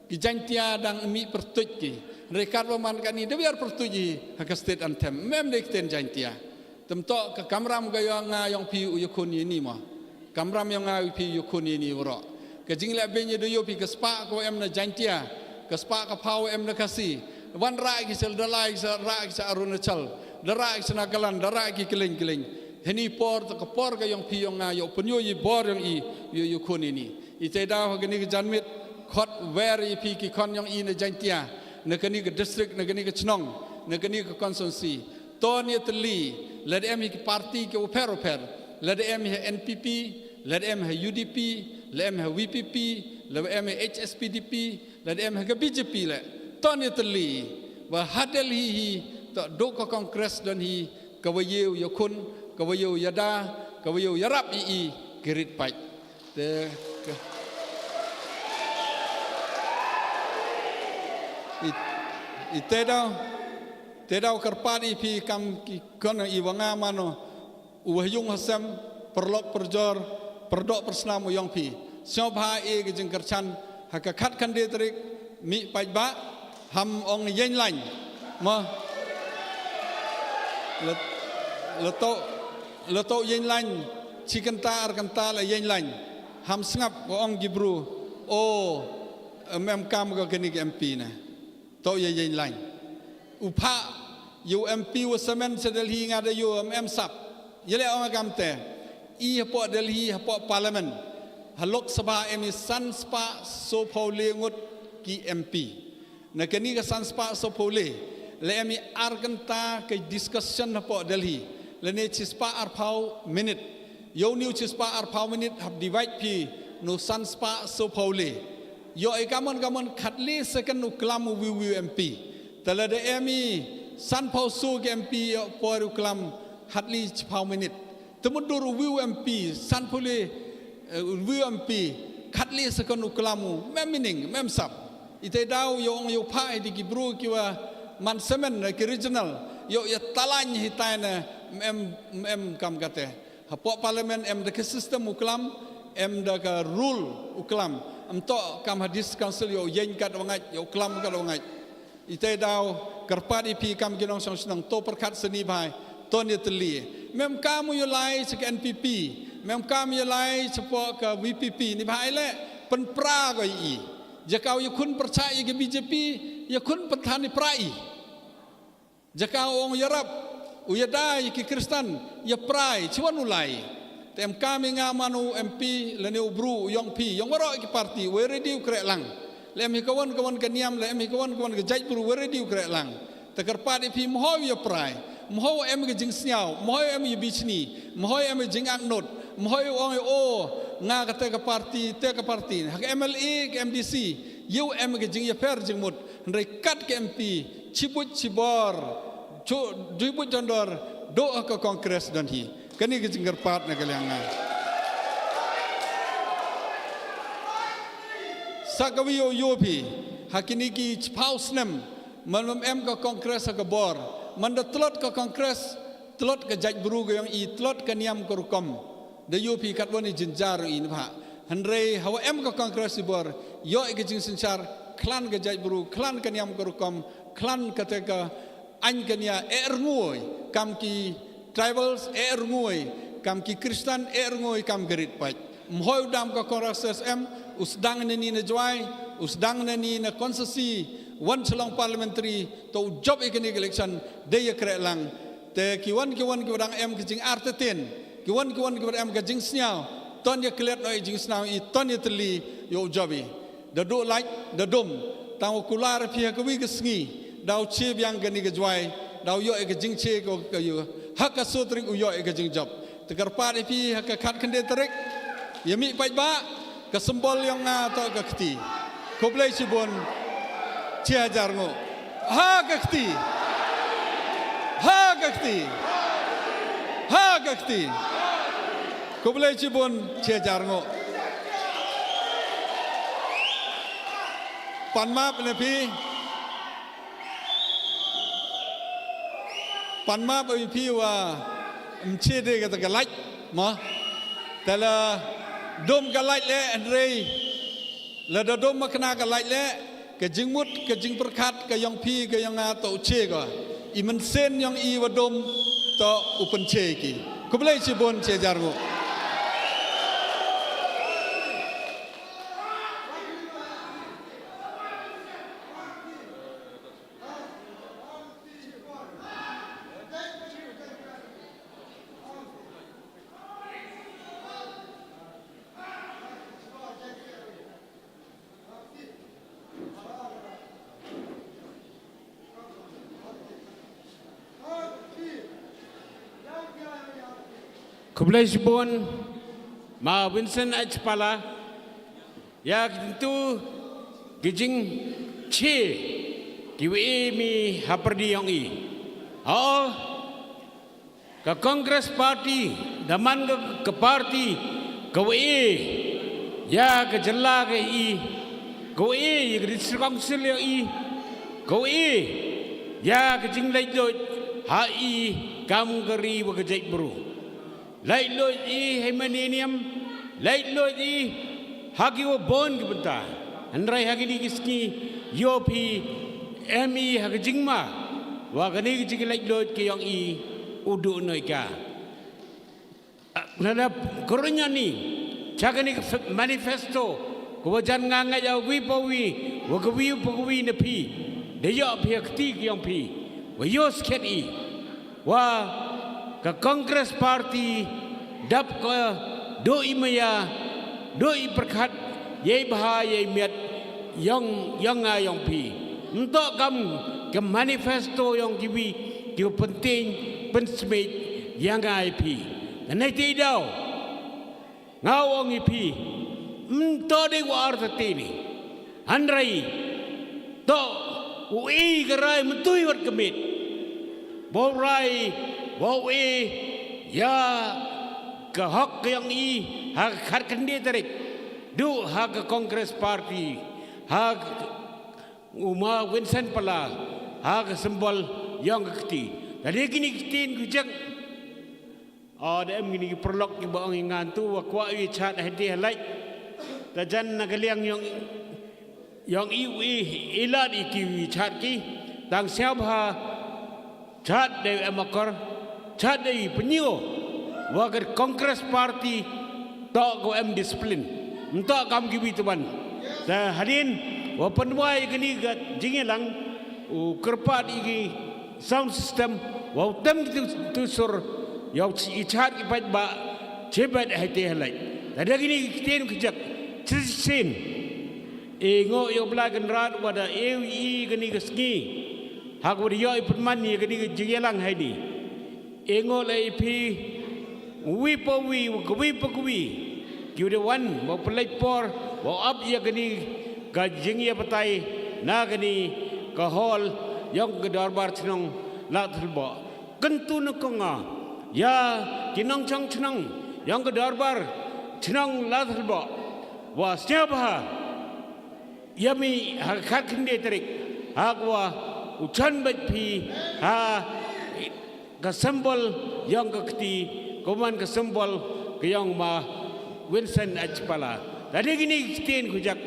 ki jantia dang mi pertuj ki rekat man kan ni de biar pertuji ka state anthem mem de ten jantia temtok ka kamram ga yang pi uyukun ni ma kamram yang nga pi uyukun ni woro ka jingla benye de yopi ka spa ko em na jantia ka spa ka pau em na kasi wan ra ki sel dalai sa ra ki sa Arunachal dara ki sa Nagaland dara ki keling heni por to por ga yang pi yang nga yo penyo yi bor yang i yo kun ini ite da ga ni ga janmit khot wer i pi ki kon yang i na jantia na ga ni ga district na ga ni ga chnong na ga ni ga constituency to ni tli let em ki party ke oper let em NPP let em UDP let em VPP let em HSPDP let em ga BJP le to ni tli wa hadel hi to do ko kongres dan hi ka wayew yo kun kawayo yada kawayo yarap i gerit pai te tedau kerpadi pi kam ki kono i wanga mano uhyung hasam perlok perjor perdok persnamu yang pi sobha e ge jengkerchan hakakat kan de trik mi pai ba ham ong yen lain ma leto yen lain cikenta arkanta la yen lain ham sngap ong gibru o mem kam ga keni MP na to yen lain upa yu MP wasamen sedalhi ngada yu sap yele ong kamte i hapo delhi hapo parliament halok sabha emi sanspa so pole ngut ki MP na keni ga sanspa so pole le emi arkanta ke discussion hapo delhi lene chispa arpau minute yo new chispa arpau minute have divide pi no sanspa so pole yo e kamon khatli second uklam wi MP talade emi san pau so MP por uklam hatli chpau minute temudur wi MP san pole wi MP khatli second uklam mem meaning mem sap ite daw yo pa di gibru kiwa man semen ki regional yo ya talany hitana em kam kate hapo parliament em de system uklam em de ka rule uklam to kam hadis council yo yen kat wangai yo uklam kat wangai ite daw kerpat ipi kam kinong song to perkat seni bai to ni teli mem kam yo lai se NPP mem kam yo lai sepo ka VPP ni bai le pen pra ko i jakau yo kun percaya ke BJP yo kun petani prai jakau ong yarap uyadai ki Kristen ya prai chuan ulai tem kami ngamanu MP lene ubru yong pi yong waro ki parti we ready krek lang le mi kawan kaniam le mi kawan ke jaj puru we ready krek lang takar padi pi moho ya prai moho em ke jing sniao moho em ye bichni moho em jing ak not moho ong o nga kata ke parti te ke parti hak MLA ke MDC yu em ke jing ya per jing mut ndai kat ke MP cibut cibor cibut jandor do ke kongres dan hi kani ke jing gerpat na kalianga sakawi yo pi hakini ki paus nem manum em ke kongres ke bor manda telot ke kongres telot ke jaj buru ke yang i telot ke niam ke rukom de yo pi kat woni jinjar in pha handre hawa em ke kongres bor yo ke jing senchar klan ke jaj buru klan ke niam ke rukom klan ke te ke an ke nia ngoi kam ki tribals ngoi kam ki kristan ngoi kam gerit pai mhoi dam ke kongres SM usdang ni na jwai usdang ni na konsesi wan selong parliamentary to job economic election de ye kre lang te kiwan dang em ke jing arteten kiwan em ke jing sniao ton ye klet no jing sniao i ton ye teli yo jobi da do like da dum taw kular pia ke wi ke sngi daw che byang ke ni ke jwai daw yo ke jing che ko ke yo hak ka sotring u yo ke jing job te karpa de pi hak ka khat khande tarik ye mi pai ba ke sembol yang nga to ke kti ko blai sibon chia jarngo ha gakti ko boleh cibun chia jarngo panmap nepi wa mche de kata galaj ma tala dom galaj le andrei la dom makna galaj le ke jing mut ke jing perkat ke yang pi ke yang to che ko i men sen yang i wadom to upen che ki ko blai chi bon che jargo Kublai Sibon ma Vincent Achpala ya tentu gijing che kiwi mi haperdi yang i ke Kongres Parti daman ke parti kiwi ya ke jela ke i kiwi ke District Council yang i kiwi ya ke jing lai doi ha i kam geri wa ke jai buru lai loi i hemaninium lai loi i hagi wo bon ki benta andrai hagi di kiski yopi mi hagi jingma wa gani ki lai loi ki yang i udu noi ka nada koronya ni chagani manifesto ko jan nganga ya wi pawi wa wi ne pi de yo pi akti ki yang pi wa yos ket i wa ke Kongres Parti dap ke doi maya doi perkat ye bah ye miat yang pi untuk kam ke manifesto yang kiwi penting pensmit yang pi dan nanti dau ngawang pi untuk de war tetini andrai to ui gerai mentui wat kemit borai bawi ya ke hak yang i hak khat kendi tarik du hak ke Kongres Parti hak uma Vincent Pala hak sembol yang keti jadi kini kitin kujak ada gini perlok ki baang ngantu wa kwa wi chat hadi halai tajan nagaliang yang i ilad iki chat ki tang siapa chat de amakor chat de penyo wagar Kongres Parti tak ko disiplin untuk kam gibi tuan dan hadirin wa penwai gini gat jingelang kerpat iki sound system wa tem tu sur yau chat ki pat ba cebat hati halai ada gini kiten kejak cisin ngo yo blagan rat wada ewi gini keski hak wadi yo iperman ni gini jingelang haidi ngo lai pi wi pa wi kiudewan mau pelipor mau ab ia gani ka jingia patai na gani ka hall yang ke darbar cenong la thelbo kentu nakonga ya kinong chang cenong yang ke darbar cenong la thelbo wa siapa yami hak kinde terik hakwa ucan batpi ha ka sembol yang ke keti koman ke sembol ke yang ma Winston Achpala tadi gini kiten kujak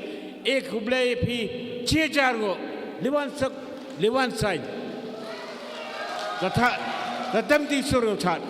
ek hublai phi chia jargo liwan sai katha tatam ti suru chat